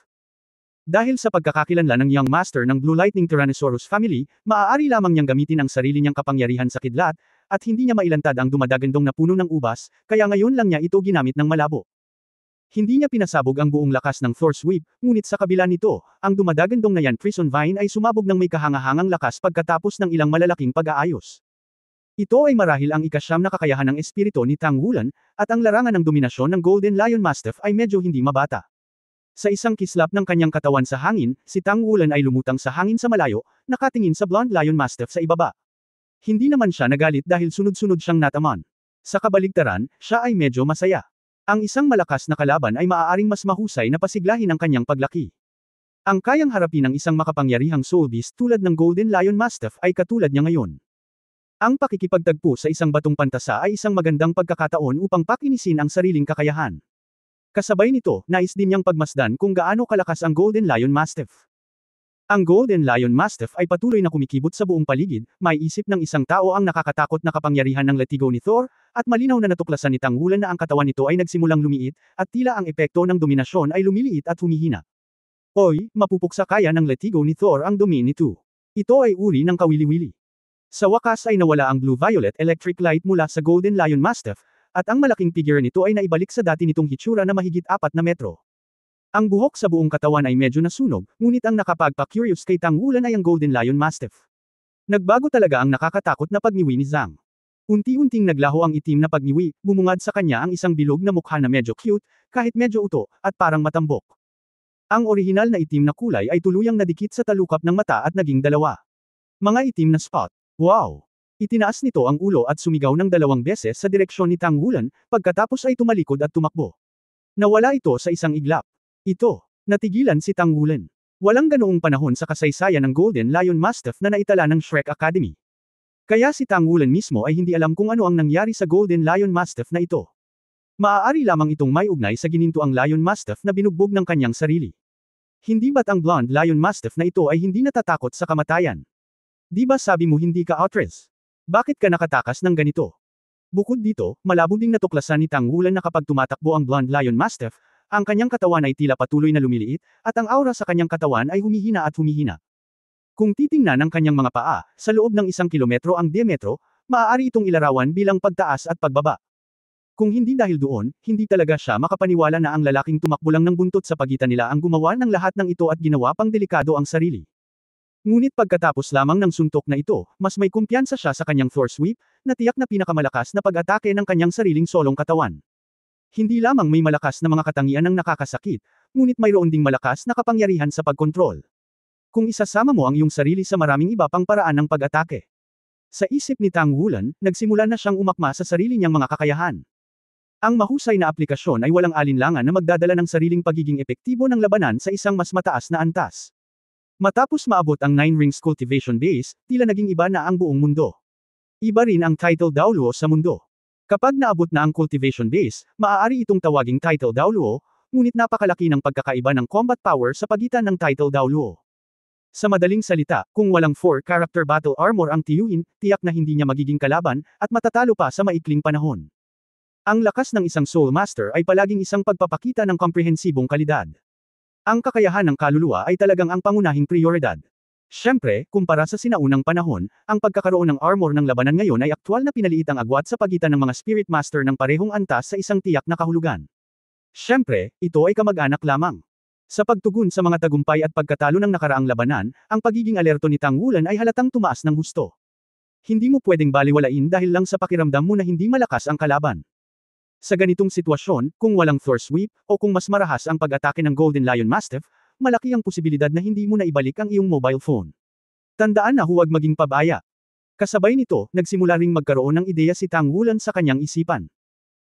Dahil sa pagkakakilanlan ng Young Master ng Blue Lightning Tyrannosaurus family, maaari lamang niyang gamitin ang sarili niyang kapangyarihan sa kidlat, at hindi niya mailantad ang dumadagandong na puno ng ubas, kaya ngayon lang niya ito ginamit ng malabo. Hindi niya pinasabog ang buong lakas ng Thor sweep, ngunit sa kabila nito, ang dumadagandong na yan Prison Vine ay sumabog ng may kahangahangang lakas pagkatapos ng ilang malalaking pag-aayos. Ito ay marahil ang ikasyam na kakayahan ng espiritu ni Tang Wulan, at ang larangan ng dominasyon ng Golden Lion Mastiff ay medyo hindi mabata. Sa isang kislap ng kanyang katawan sa hangin, si Tang Wulan ay lumutang sa hangin sa malayo, nakatingin sa Blonde Lion Mastiff sa ibaba. Hindi naman siya nagalit dahil sunod-sunod siyang nataman. Sa kabaligtaran, siya ay medyo masaya. Ang isang malakas na kalaban ay maaaring mas mahusay na pasiglahin ang kanyang paglaki. Ang kayang harapin ng isang makapangyarihang soul beast tulad ng Golden Lion Mastiff ay katulad niya ngayon. Ang pakikipagtagpo sa isang batong pantasa ay isang magandang pagkakataon upang pakinisin ang sariling kakayahan. Kasabay nito, nais din niyang pagmasdan kung gaano kalakas ang Golden Lion Mastiff. Ang Golden Lion Mastiff ay patuloy na kumikibot sa buong paligid, may isip ng isang tao ang nakakatakot na kapangyarihan ng latigo ni Thor, at malinaw na natuklasan ni Tang Wulan na ang katawan nito ay nagsimulang lumiit, at tila ang epekto ng dominasyon ay lumiliit at humihina. Oy, mapupuksa kaya ng latigo ni Thor ang dumi nito. Ito ay uri ng kawili-wili. Sa wakas ay nawala ang blue-violet electric light mula sa Golden Lion Mastiff, at ang malaking figure nito ay naibalik sa dati nitong hitsura na mahigit 4 na metro. Ang buhok sa buong katawan ay medyo nasunog, ngunit ang nakapagpa-curious kay Tang Wulan ay ang Golden Lion Mastiff. Nagbago talaga ang nakakatakot na pagniwi ni Zhang. Unti-unting naglaho ang itim na pagniwi, bumungad sa kanya ang isang bilog na mukha na medyo cute, kahit medyo uto, at parang matambok. Ang orihinal na itim na kulay ay tuluyang nadikit sa talukap ng mata at naging dalawa. Mga itim na spot. Wow! Itinaas nito ang ulo at sumigaw ng 2 beses sa direksyon ni Tang Wulan, pagkatapos ay tumalikod at tumakbo. Nawala ito sa isang iglap. Ito, natigilan si Tang Wulan. Walang ganoong panahon sa kasaysayan ng Golden Lion Mastiff na naitala ng Shrek Academy. Kaya si Tang Wulan mismo ay hindi alam kung ano ang nangyari sa Golden Lion Mastiff na ito. Maaari lamang itong may ugnay sa ginintuang Lion Mastiff na binugbog ng kanyang sarili. Hindi ba't ang Blonde Lion Mastiff na ito ay hindi natatakot sa kamatayan? Di ba sabi mo hindi ka outrage? Bakit ka nakatakas ng ganito? Bukod dito, malabo ding natuklasan ni Tang Wulan na kapag tumatakbo ang Blonde Lion Mastiff, ang kanyang katawan ay tila patuloy na lumiliit, at ang aura sa kanyang katawan ay humihina at humihina. Kung titingnan ang kanyang mga paa, sa loob ng 1 kilometro ang diametro, maaari itong ilarawan bilang pagtaas at pagbaba. Kung hindi dahil doon, hindi talaga siya makapaniwala na ang lalaking tumakbo lang ng buntot sa pagitan nila ang gumawa ng lahat ng ito at ginawa pang delikado ang sarili. Ngunit pagkatapos lamang ng suntok na ito, mas may kumpiyansa siya sa kanyang Thor sweep, na tiyak na pinakamalakas na pag-atake ng kanyang sariling solong katawan. Hindi lamang may malakas na mga katangian ng nakakasakit, ngunit mayroon ding malakas na kapangyarihan sa pagkontrol. Kung isasama mo ang iyong sarili sa maraming iba pang paraan ng pag-atake. Sa isip ni Tang Wulan, nagsimula na siyang umakma sa sarili niyang mga kakayahan. Ang mahusay na aplikasyon ay walang alinlangan na magdadala ng sariling pagiging epektibo ng labanan sa isang mas mataas na antas. Matapos maabot ang 9 Rings Cultivation Base, tila naging iba na ang buong mundo. Iba rin ang Title Daoluo sa mundo. Kapag naabot na ang Cultivation Base, maaari itong tawaging Title Daoluo, ngunit napakalaki ng pagkakaiba ng combat power sa pagitan ng Title Daoluo. Sa madaling salita, kung walang 4-character battle armor ang tiyuhin, tiyak na hindi niya magiging kalaban, at matatalo pa sa maikling panahon. Ang lakas ng isang Soul Master ay palaging isang pagpapakita ng komprehensibong kalidad. Ang kakayahan ng kaluluwa ay talagang ang pangunahing prioridad. Siyempre, kumpara sa sinaunang panahon, ang pagkakaroon ng armor ng labanan ngayon ay aktwal na pinaliit ang agwat sa pagitan ng mga Spirit Master ng parehong antas sa isang tiyak na kahulugan. Siyempre, ito ay kamag-anak lamang. Sa pagtugon sa mga tagumpay at pagkatalo ng nakaraang labanan, ang pagiging alerto ni Tang Wulan ay halatang tumaas ng husto. Hindi mo pwedeng baliwalain dahil lang sa pakiramdam mo na hindi malakas ang kalaban. Sa ganitong sitwasyon, kung walang Thor sweep, o kung mas marahas ang pag-atake ng Golden Lion Mastiff, malaki ang posibilidad na hindi mo na ibalik ang iyong mobile phone. Tandaan na huwag maging pabaya. Kasabay nito, nagsimula ring magkaroon ng ideya si Tang Wulan sa kanyang isipan.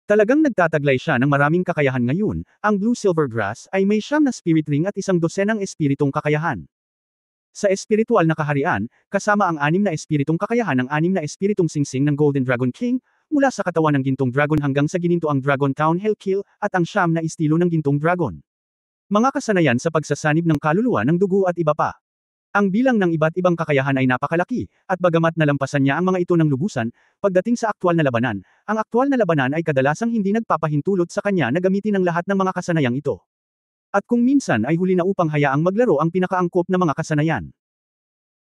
Talagang nagtataglay siya ng maraming kakayahan ngayon, ang Blue Silver Grass ay may 9 na spirit ring at 1 dosenang espiritong kakayahan. Sa espiritual na kaharian, kasama ang 6 na espiritong kakayahan ng 6 na espiritong singsing ng Golden Dragon King, mula sa katawan ng Gintong Dragon hanggang sa ginintoang Dragon Town Hellkill, at ang 9 na estilo ng Gintong Dragon. Mga kasanayan sa pagsasanib ng kaluluwa ng dugo at iba pa. Ang bilang ng iba't ibang kakayahan ay napakalaki, at bagamat nalampasan niya ang mga ito ng lubusan, pagdating sa aktwal na labanan, ang aktwal na labanan ay kadalasang hindi nagpapahintulot sa kanya na gamitin ang lahat ng mga kasanayang ito. At kung minsan ay huli na upang hayaang maglaro ang pinakaangkop na mga kasanayan.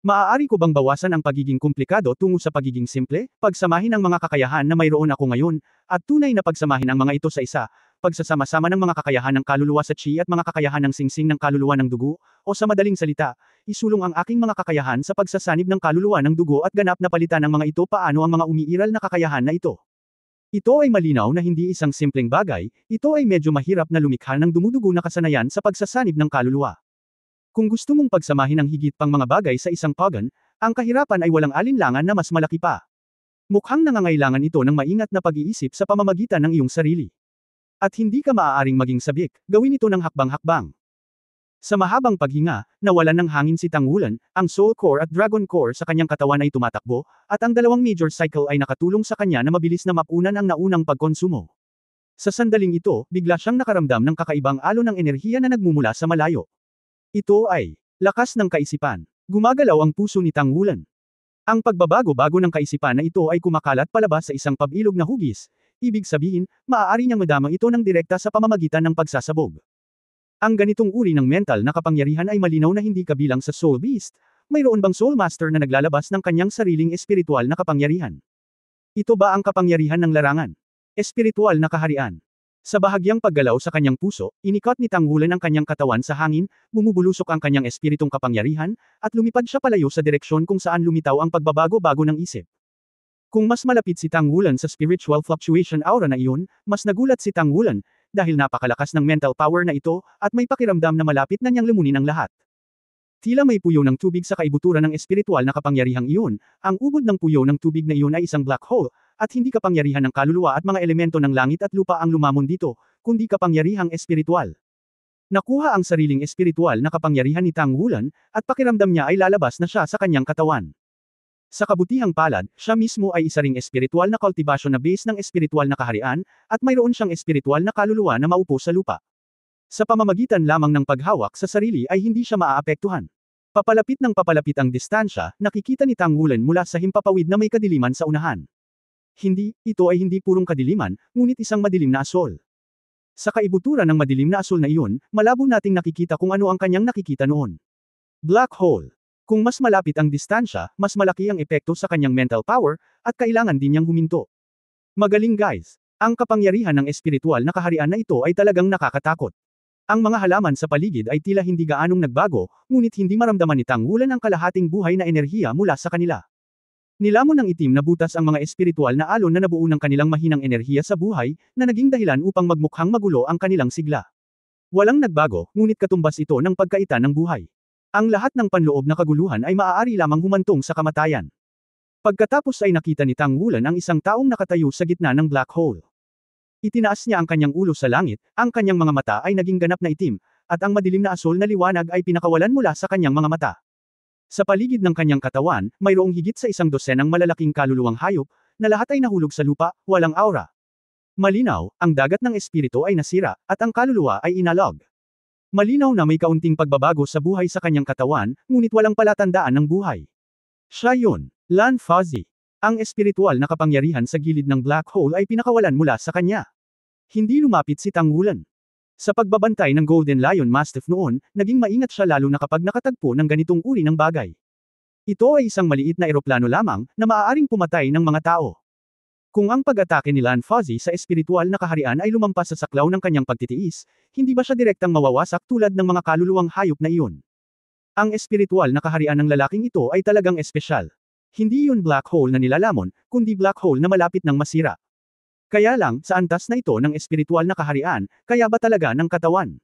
Maaari ko bang bawasan ang pagiging komplikado tungo sa pagiging simple, pagsamahin ang mga kakayahan na mayroon ako ngayon, at tunay na pagsamahin ang mga ito sa isa, pagsasama-sama ng mga kakayahan ng kaluluwa sa chi at mga kakayahan ng singsing ng kaluluwa ng dugo, o sa madaling salita, isulong ang aking mga kakayahan sa pagsasanib ng kaluluwa ng dugo at ganap na palitan ang mga ito paano ang mga umiiral na kakayahan na ito. Ito ay malinaw na hindi isang simpleng bagay, ito ay medyo mahirap na lumikha ng dumudugo na kasanayan sa pagsasanib ng kaluluwa. Kung gusto mong pagsamahin ang higit pang mga bagay sa isang pagan, ang kahirapan ay walang alinlangan na mas malaki pa. Mukhang nangangailangan ito ng maingat na pag-iisip sa pamamagitan ng iyong sarili. At hindi ka maaaring maging sabik, gawin ito ng hakbang-hakbang. Sa mahabang paghinga, nawalan ng hangin si Tangulan, ang Soul Core at Dragon Core sa kanyang katawan ay tumatakbo, at ang dalawang major cycle ay nakatulong sa kanya na mabilis na mapunan ang naunang pagkonsumo. Sa sandaling ito, bigla siyang nakaramdam ng kakaibang alon ng enerhiya na nagmumula sa malayo. Ito ay lakas ng kaisipan. Gumagalaw ang puso ni Tangulan. Ang pagbabago-bago ng kaisipan na ito ay kumakalat palabas sa isang pabilog na hugis, ibig sabihin, maaari niyang madama ito ng direkta sa pamamagitan ng pagsasabog. Ang ganitong uri ng mental na kapangyarihan ay malinaw na hindi kabilang sa Soul Beast, mayroon bang Soul Master na naglalabas ng kanyang sariling espiritual na kapangyarihan? Ito ba ang kapangyarihan ng larangan? Espiritual na kaharian. Sa bahagyang paggalaw sa kanyang puso, inikot ni Tangulan ang kanyang katawan sa hangin, bumubulusok ang kanyang espiritong kapangyarihan, at lumipad siya palayo sa direksyon kung saan lumitaw ang pagbabago-bago ng isip. Kung mas malapit si Tangulan sa spiritual fluctuation aura na iyon, mas nagulat si Tangulan, dahil napakalakas ng mental power na ito, at may pakiramdam na malapit na niyang lumunin ang lahat. Tila may puyo ng tubig sa kaibuturan ng espiritual na kapangyarihang iyon, ang ubod ng puyo ng tubig na iyon ay isang black hole, at hindi kapangyarihan ng kaluluwa at mga elemento ng langit at lupa ang lumamon dito, kundi kapangyarihang espiritual. Nakuha ang sariling espiritual na kapangyarihan ni Tangulan, at pakiramdam niya ay lalabas na siya sa kanyang katawan. Sa kabutihang palad, siya mismo ay isa ring espiritual na kultibasyon na base ng espiritual na kaharian, at mayroon siyang espiritual na kaluluwa na maupo sa lupa. Sa pamamagitan lamang ng paghawak sa sarili ay hindi siya maaapektuhan. Papalapit ng papalapit ang distansya, nakikita ni Tangulan mula sa himpapawid na may kadiliman sa unahan. Ito ay hindi purong kadiliman, ngunit isang madilim na asol. Sa kaibuturan ng madilim na asol na iyon, malabo nating nakikita kung ano ang kanyang nakikita noon. Black hole. Kung mas malapit ang distansya, mas malaki ang epekto sa kanyang mental power, at kailangan din niyang huminto. Magaling guys! Ang kapangyarihan ng espiritual na kaharian na ito ay talagang nakakatakot. Ang mga halaman sa paligid ay tila hindi gaanong nagbago, ngunit hindi maramdaman ni Tangulan ang kalahating buhay na enerhiya mula sa kanila. Nilamon ng itim na butas ang mga espiritual na alon na nabuo ng kanilang mahinang enerhiya sa buhay, na naging dahilan upang magmukhang magulo ang kanilang sigla. Walang nagbago, ngunit katumbas ito ng pagkaita ng buhay. Ang lahat ng panloob na kaguluhan ay maaari lamang humantong sa kamatayan. Pagkatapos ay nakita ni Tangulan ang isang taong nakatayo sa gitna ng black hole. Itinaas niya ang kanyang ulo sa langit, ang kanyang mga mata ay naging ganap na itim, at ang madilim na asol na liwanag ay pinakawalan mula sa kanyang mga mata. Sa paligid ng kanyang katawan, mayroong higit sa 100 malalaking kaluluwang hayop, na lahat ay nahulog sa lupa, walang aura. Malinaw, ang dagat ng espiritu ay nasira, at ang kaluluwa ay inalog. Malinaw na may kaunting pagbabago sa buhay sa kanyang katawan, ngunit walang palatandaan ng buhay. Siya yun, Lan Fuzzy. Ang espiritual na kapangyarihan sa gilid ng black hole ay pinakawalan mula sa kanya. Hindi lumapit si Tangulan. Sa pagbabantay ng Golden Lion Mastiff noon, naging maingat siya lalo na kapag nakatagpo ng ganitong uri ng bagay. Ito ay isang maliit na eroplano lamang, na maaaring pumatay ng mga tao. Kung ang pag-atake ni Lan Fuzzy sa espiritual na kaharian ay lumampas sa saklaw ng kanyang pagtitiis, hindi ba siya direktang mawawasak tulad ng mga kaluluwang hayop na iyon? Ang espiritual na kaharian ng lalaking ito ay talagang espesyal. Hindi yun black hole na nilalamon, kundi black hole na malapit ng masira. Kaya lang, sa antas na ito ng espiritual na kaharian, kaya ba talaga ng katawan?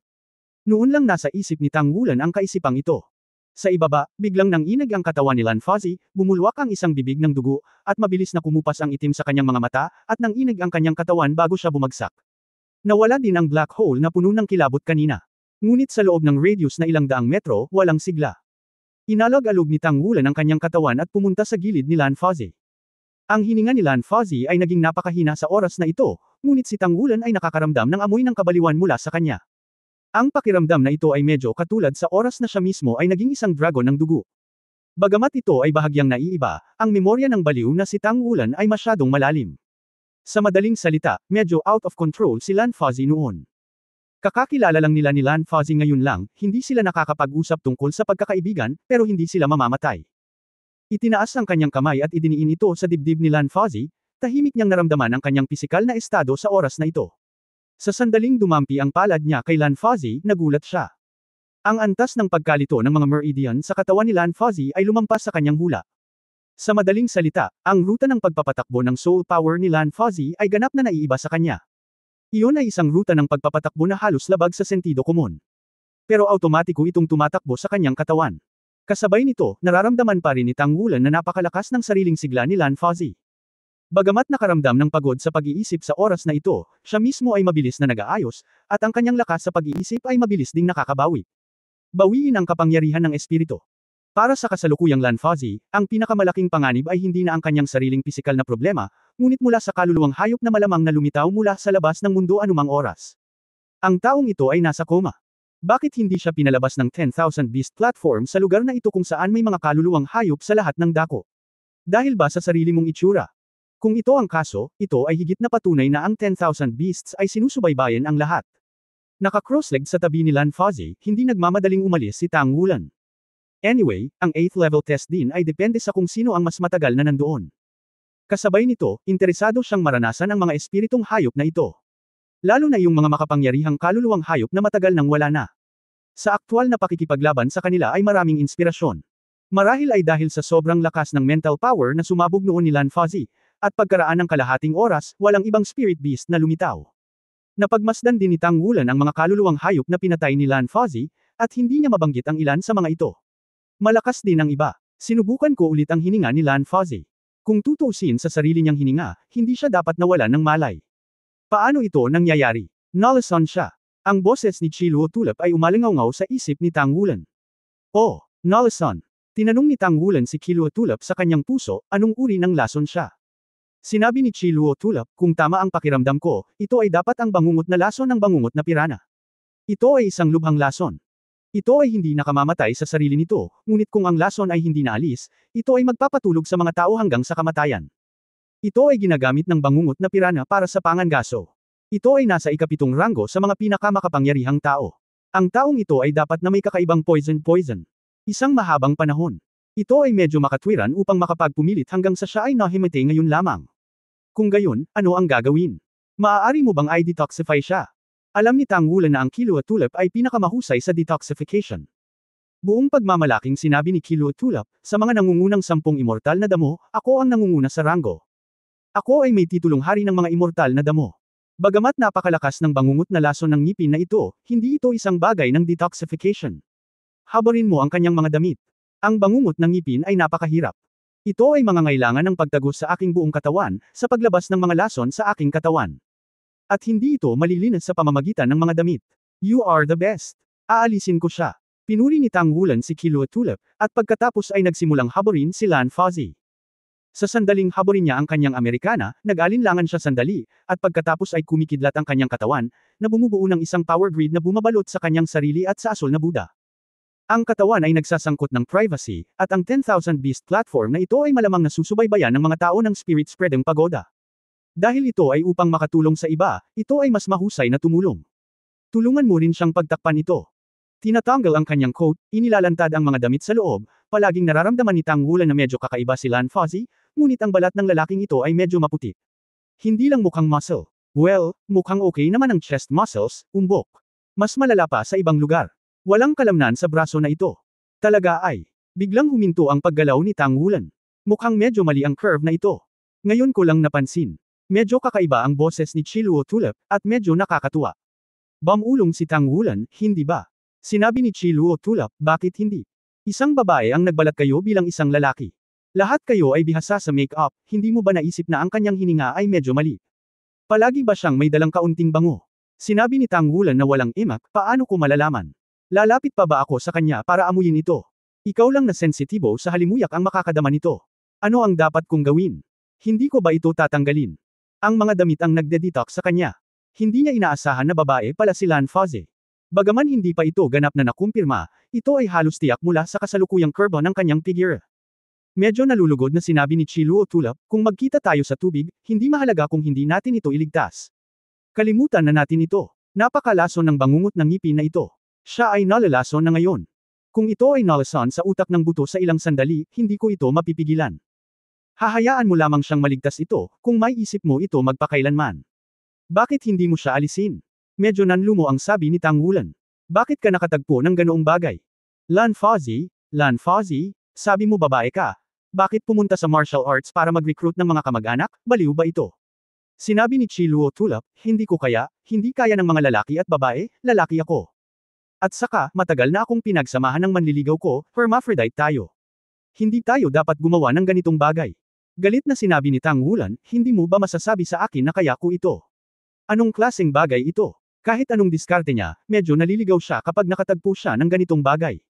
Noon lang nasa isip ni Tangulan ang kaisipang ito. Sa ibaba, biglang nanginig ang katawan ni Lan Fuzzy, bumulwak ang isang bibig ng dugo, at mabilis na kumupas ang itim sa kanyang mga mata, at nanginig ang kanyang katawan bago siya bumagsak. Nawala din ang black hole na puno ng kilabot kanina. Ngunit sa loob ng radius na 100 metro, walang sigla. Inalog-alog ni Tangulan ang kanyang katawan at pumunta sa gilid ni Lan Fuzzy. Ang hininga ni Lan Fuzzy ay naging napakahina sa oras na ito, ngunit si Tangulan ay nakakaramdam ng amoy ng kabaliwan mula sa kanya. Ang pakiramdam na ito ay medyo katulad sa oras na siya mismo ay naging isang dragon ng dugo. Bagamat ito ay bahagyang naiiba, ang memorya ng baliw na si Tangulan ay masyadong malalim. Sa madaling salita, medyo out of control si Lan Fuzzy noon. Kakakilala lang nila ni Lan Fuzzy ngayon lang, hindi sila nakakapag-usap tungkol sa pagkakaibigan, pero hindi sila mamamatay. Itinaas ang kanyang kamay at idiniin ito sa dibdib ni Lan Fozzie, tahimik niyang naramdaman ang kanyang pisikal na estado sa oras na ito. Sa sandaling dumampi ang palad niya kay Lan Fozzie, nagulat siya. Ang antas ng pagkalito ng mga meridian sa katawan ni Lan Fozzie ay lumampas sa kanyang hula. Sa madaling salita, ang ruta ng pagpapatakbo ng soul power ni Lan Fozzie ay ganap na naiiba sa kanya. Iyon ay isang ruta ng pagpapatakbo na halos labag sa sentido komon. Pero automatiko itong tumatakbo sa kanyang katawan. Kasabay nito, nararamdaman pa rin ni Tang Wulan na napakalakas ng sariling sigla ni Lan Fozzie. Bagamat nakaramdam ng pagod sa pag-iisip sa oras na ito, siya mismo ay mabilis na nag-aayos, at ang kanyang lakas sa pag-iisip ay mabilis ding nakakabawi. Bawiin ang kapangyarihan ng espiritu. Para sa kasalukuyang Lan Fozzie, ang pinakamalaking panganib ay hindi na ang kanyang sariling pisikal na problema, ngunit mula sa kaluluwang hayop na malamang na lumitaw mula sa labas ng mundo anumang oras. Ang taong ito ay nasa koma. Bakit hindi siya pinalabas ng 10,000 Beast platform sa lugar na ito kung saan may mga kaluluwang hayop sa lahat ng dako? Dahil ba sa sarili mong itsura? Kung ito ang kaso, ito ay higit na patunay na ang 10,000 Beasts ay sinusubaybayan ang lahat. Naka-crosslegged sa tabi ni Lan Fozzie, hindi nagmamadaling umalis si Tang Wulan. Anyway, ang 8th level test din ay depende sa kung sino ang mas matagal na nandoon. Kasabay nito, interesado siyang maranasan ang mga espiritong hayop na ito. Lalo na yung mga makapangyarihang kaluluwang hayop na matagal nang wala na. Sa aktwal na pakikipaglaban sa kanila ay maraming inspirasyon. Marahil ay dahil sa sobrang lakas ng mental power na sumabog noon ni Lan Fozzie, at pagkaraan ng kalahating oras, walang ibang spirit beast na lumitaw. Napagmasdan din ni Tang Wulan ang mga kaluluwang hayop na pinatay ni Lan Fozzie, at hindi niya mabanggit ang ilan sa mga ito. Malakas din ang iba. Sinubukan ko ulit ang hininga ni Lan Fozzie. Kung tutuusin sa sarili niyang hininga, hindi siya dapat nawalan ng malay. Paano ito nangyayari? Nalason siya. Ang boses ni Chiluo Tulip ay umalingaw sa isip ni Tang Wulan. Oh, Nalason. Tinanong ni Tang Wulan si Chiluo Tulip sa kanyang puso, anong uri ng lason siya. Sinabi ni Chiluo Tulip, kung tama ang pakiramdam ko, ito ay dapat ang bangungot na lason ng bangungot na pirana. Ito ay isang lubhang lason. Ito ay hindi nakamamatay sa sarili nito, ngunit kung ang lason ay hindi naalis, ito ay magpapatulog sa mga tao hanggang sa kamatayan. Ito ay ginagamit ng bangungot na pirana para sa pangangaso. Ito ay nasa ikapitong ranggo sa mga pinakamakapangyarihang tao. Ang taong ito ay dapat na may kakaibang poison. Isang mahabang panahon. Ito ay medyo makatwiran upang makapagpumilit hanggang sa siya ay nahimatay ngayon lamang. Kung gayon, ano ang gagawin? Maaari mo bang i-detoxify siya? Alam ni Tang Wulan na ang Chiluo Tulip ay pinakamahusay sa detoxification. Buong pagmamalaking sinabi ni Chiluo Tulip, sa mga nangungunang 10 immortal na damo, ako ang nangunguna sa ranggo. Ako ay may titulong hari ng mga immortal na damo. Bagamat napakalakas ng bangungot na lason ng ngipin na ito, hindi ito isang bagay ng detoxification. Habarin mo ang kanyang mga damit. Ang bangungot ng ngipin ay napakahirap. Ito ay mangangailangan ng pagtagos sa aking buong katawan, sa paglabas ng mga lason sa aking katawan. At hindi ito malilinis sa pamamagitan ng mga damit. You are the best. Aalisin ko siya. Pinuri ni Tang Wulan si Chiluo Tulip, at pagkatapos ay nagsimulang haburin si Lan Fozzie. Sa sandaling haburin niya ang kanyang Amerikana, nag-alinlangan siya sandali, at pagkatapos ay kumikidlat ang kanyang katawan, na bumubuo ng isang power grid na bumabalot sa kanyang sarili at sa asul na Buddha. Ang katawan ay nagsasangkot ng privacy, at ang 10,000 Beast platform na ito ay malamang nasusubaybayan ng mga tao ng Spirit Spreading Pagoda. Dahil ito ay upang makatulong sa iba, ito ay mas mahusay na tumulong. Tulungan mo rin siyang pagtakpan ito. Tinatanggal ang kanyang coat, inilalantad ang mga damit sa loob, palaging nararamdaman ni Tang Wulan na medyo kakaiba si Lan Fozzie, ngunit ang balat ng lalaking ito ay medyo maputi. Hindi lang mukhang muscle. Well, mukhang okay naman ang chest muscles, umbok. Mas malala pa sa ibang lugar. Walang kalamnan sa braso na ito. Talaga ay. Biglang huminto ang paggalaw ni Tang Wulan. Mukhang medyo mali ang curve na ito. Ngayon ko lang napansin. Medyo kakaiba ang boses ni Chiluo Tulip, at medyo nakakatuwa. Bamulong si Tang Wulan, hindi ba? Sinabi ni Chiluo Tulip, bakit hindi? Isang babae ang nagbalat kayo bilang isang lalaki. Lahat kayo ay bihasa sa make-up, hindi mo ba naisip na ang kanyang hininga ay medyo mali? Palagi ba siyang may dalang kaunting bango? Sinabi ni Tang Wulan na walang imak, paano ko malalaman? Lalapit pa ba ako sa kanya para amuyin ito? Ikaw lang na sensitibo sa halimuyak ang makakadama nito. Ano ang dapat kong gawin? Hindi ko ba ito tatanggalin? Ang mga damit ang nagde-detox sa kanya. Hindi niya inaasahan na babae pala si Lan Fozzie. Bagaman hindi pa ito ganap na nakumpirma, ito ay halos tiyak mula sa kasalukuyang kurbo ng kanyang figure. Medyo nalulugod na sinabi ni Chiluo Tulip, kung magkita tayo sa tubig, hindi mahalaga kung hindi natin ito iligtas. Kalimutan na natin ito. Napakalason ng bangungot ng ngipin na ito. Siya ay nalalason na ngayon. Kung ito ay nalason sa utak ng buto sa ilang sandali, hindi ko ito mapipigilan. Hahayaan mo lamang siyang maligtas ito, kung may isip mo ito magpakailanman. Bakit hindi mo siya alisin? Medyo nanlumo ang sabi ni Tang Wulan. Bakit ka nakatagpo ng ganoong bagay? Lan Fuzzy, sabi mo babae ka. Bakit pumunta sa martial arts para mag-recruit ng mga kamag-anak? Baliw ba ito? Sinabi ni Chi Luo Tulap, hindi kaya ng mga lalaki at babae, lalaki ako. At saka, matagal na akong pinagsamahan ng manliligaw ko, hermaphrodite tayo. Hindi tayo dapat gumawa ng ganitong bagay. Galit na sinabi ni Tang Wulan, hindi mo ba masasabi sa akin na kaya ko ito? Anong klaseng bagay ito? Kahit anong diskarte niya, medyo naliligaw siya kapag nakatagpo siya ng ganitong bagay.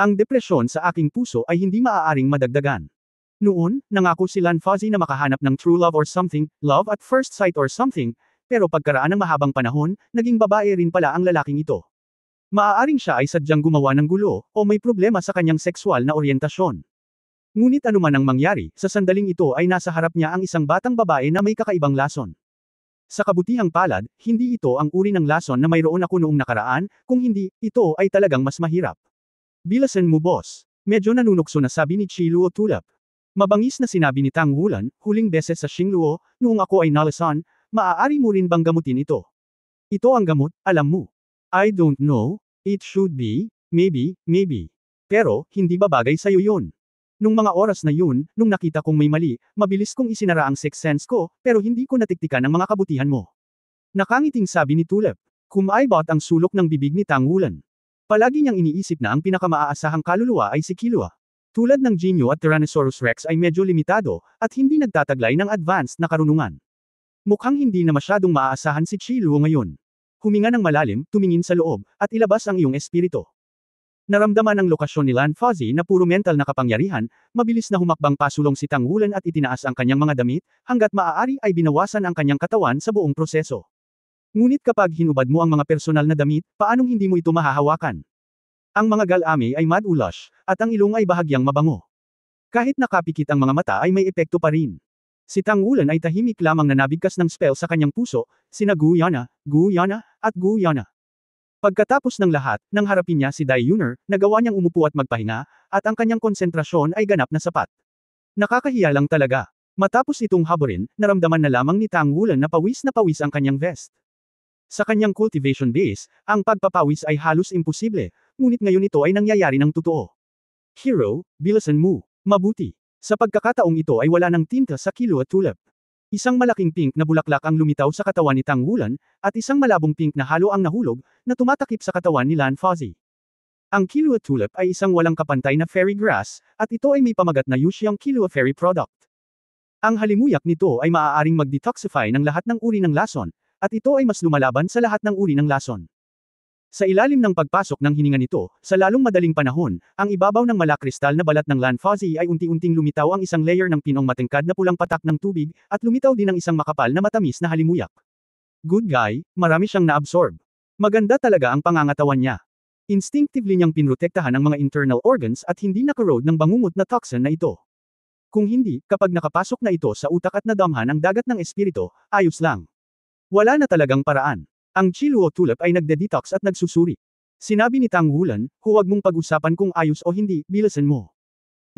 Ang depresyon sa aking puso ay hindi maaaring madagdagan. Noon, nangako si Lan Fuzzy na makahanap ng true love or something, love at first sight or something, pero pagkaraan ng mahabang panahon, naging babae rin pala ang lalaking ito. Maaaring siya ay sadyang gumawa ng gulo, o may problema sa kanyang sexual na oryentasyon. Ngunit anuman ang mangyari, sa sandaling ito ay nasa harap niya ang isang batang babae na may kakaibang lason. Sa kabutihang palad, hindi ito ang uri ng lason na mayroon ako noong nakaraan, kung hindi, ito ay talagang mas mahirap. Bilasan mo boss. Medyo nanunukso na sabi ni Chi Luo Tulap. Mabangis na sinabi ni Tang Wulan, huling beses sa Xingluo, noong ako ay nalason, maaari mo rin bang gamutin ito? Ito ang gamot, alam mo. I don't know, it should be, maybe. Pero, hindi ba bagay sa'yo yun? Nung mga oras na yun, nung nakita kong may mali, mabilis kong isinara ang sixth sense ko, pero hindi ko natiktikan ang mga kabutihan mo. Nakangiting sabi ni Tulip. Kumaibot ang sulok ng bibig ni Tang Wulan. Palagi niyang iniisip na ang pinakamaasahang kaluluwa ay si Killua. Tulad ng Jinyu at Tyrannosaurus Rex ay medyo limitado, at hindi nagtataglay ng advanced na karunungan. Mukhang hindi na masyadong maaasahan si Chi Luo ngayon. Huminga ng malalim, tumingin sa loob, at ilabas ang iyong espiritu. Naramdaman ang lokasyon ni Lan Fuzzy na puro mental na kapangyarihan, mabilis na humakbang pasulong si Tang Wulan at itinaas ang kanyang mga damit, hanggat maaari ay binawasan ang kanyang katawan sa buong proseso. Ngunit kapag hinubad mo ang mga personal na damit, paanong hindi mo ito mahahawakan? Ang mga galami ay mad-ulash, at ang ilong ay bahagyang mabango. Kahit nakapikit ang mga mata ay may epekto pa rin. Si Tang Wulan ay tahimik lamang na nabigkas ng spell sa kanyang puso, sina Guyana, at Guyana. Pagkatapos ng lahat, nang harapin niya si Dai Yuner, nagawa niyang umupo at magpahinga, at ang kanyang konsentrasyon ay ganap na sapat. Nakakahiya lang talaga. Matapos itong haburin, naramdaman na lamang ni Tang Wulan na pawis ang kanyang vest. Sa kanyang cultivation base, ang pagpapawis ay halos imposible, ngunit ngayon ito ay nangyayari ng totoo. Hero, bilasan mo. Mabuti. Sa pagkakataong ito ay wala ng tinta sa Killua Tulip. Isang malaking pink na bulaklak ang lumitaw sa katawan ni Tang Wulan, at isang malabong pink na halo ang nahulog, na tumatakip sa katawan ni Lan Fuzzy. Ang Killua Tulip ay isang walang kapantay na fairy grass, at ito ay may pamagat na Yuxiang Killua Fairy Product. Ang halimuyak nito ay maaaring mag-detoxify ng lahat ng uri ng lason, at ito ay mas lumalaban sa lahat ng uri ng lason. Sa ilalim ng pagpasok ng hininga nito, sa lalong madaling panahon, ang ibabaw ng malakristal na balat ng Lan Fuzzy ay unti-unting lumitaw ang isang layer ng pinong matengkad na pulang patak ng tubig, at lumitaw din ang isang makapal na matamis na halimuyak. Good guy, marami siyang naabsorb. Maganda talaga ang pangangatawan niya. Instinctively niyang pinrotektahan ang mga internal organs at hindi nakarode ng bangungot na toxin na ito. Kung hindi, kapag nakapasok na ito sa utak at nadamhan ang dagat ng espiritu, ayos lang. Wala na talagang paraan. Ang Chi Luo Tulip ay nagde-detox at nagsusuri. Sinabi ni Tang Wulan, huwag mong pag-usapan kung ayos o hindi, bilasan mo.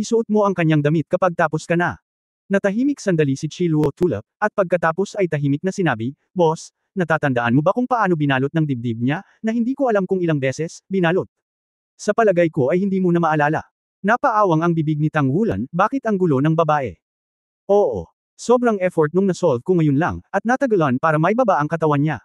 Isuot mo ang kanyang damit kapag tapos ka na. Natahimik sandali si Chi Luo Tulip, at pagkatapos ay tahimik na sinabi, Boss, natatandaan mo ba kung paano binalot ng dibdib niya, na hindi ko alam kung ilang beses, binalot? Sa palagay ko ay hindi mo na maalala. Napaawang ang bibig ni Tang Wulan, bakit ang gulo ng babae? Oo. Sobrang effort nung nasolve ko ngayon lang, at natagalan para may baba ang katawan niya.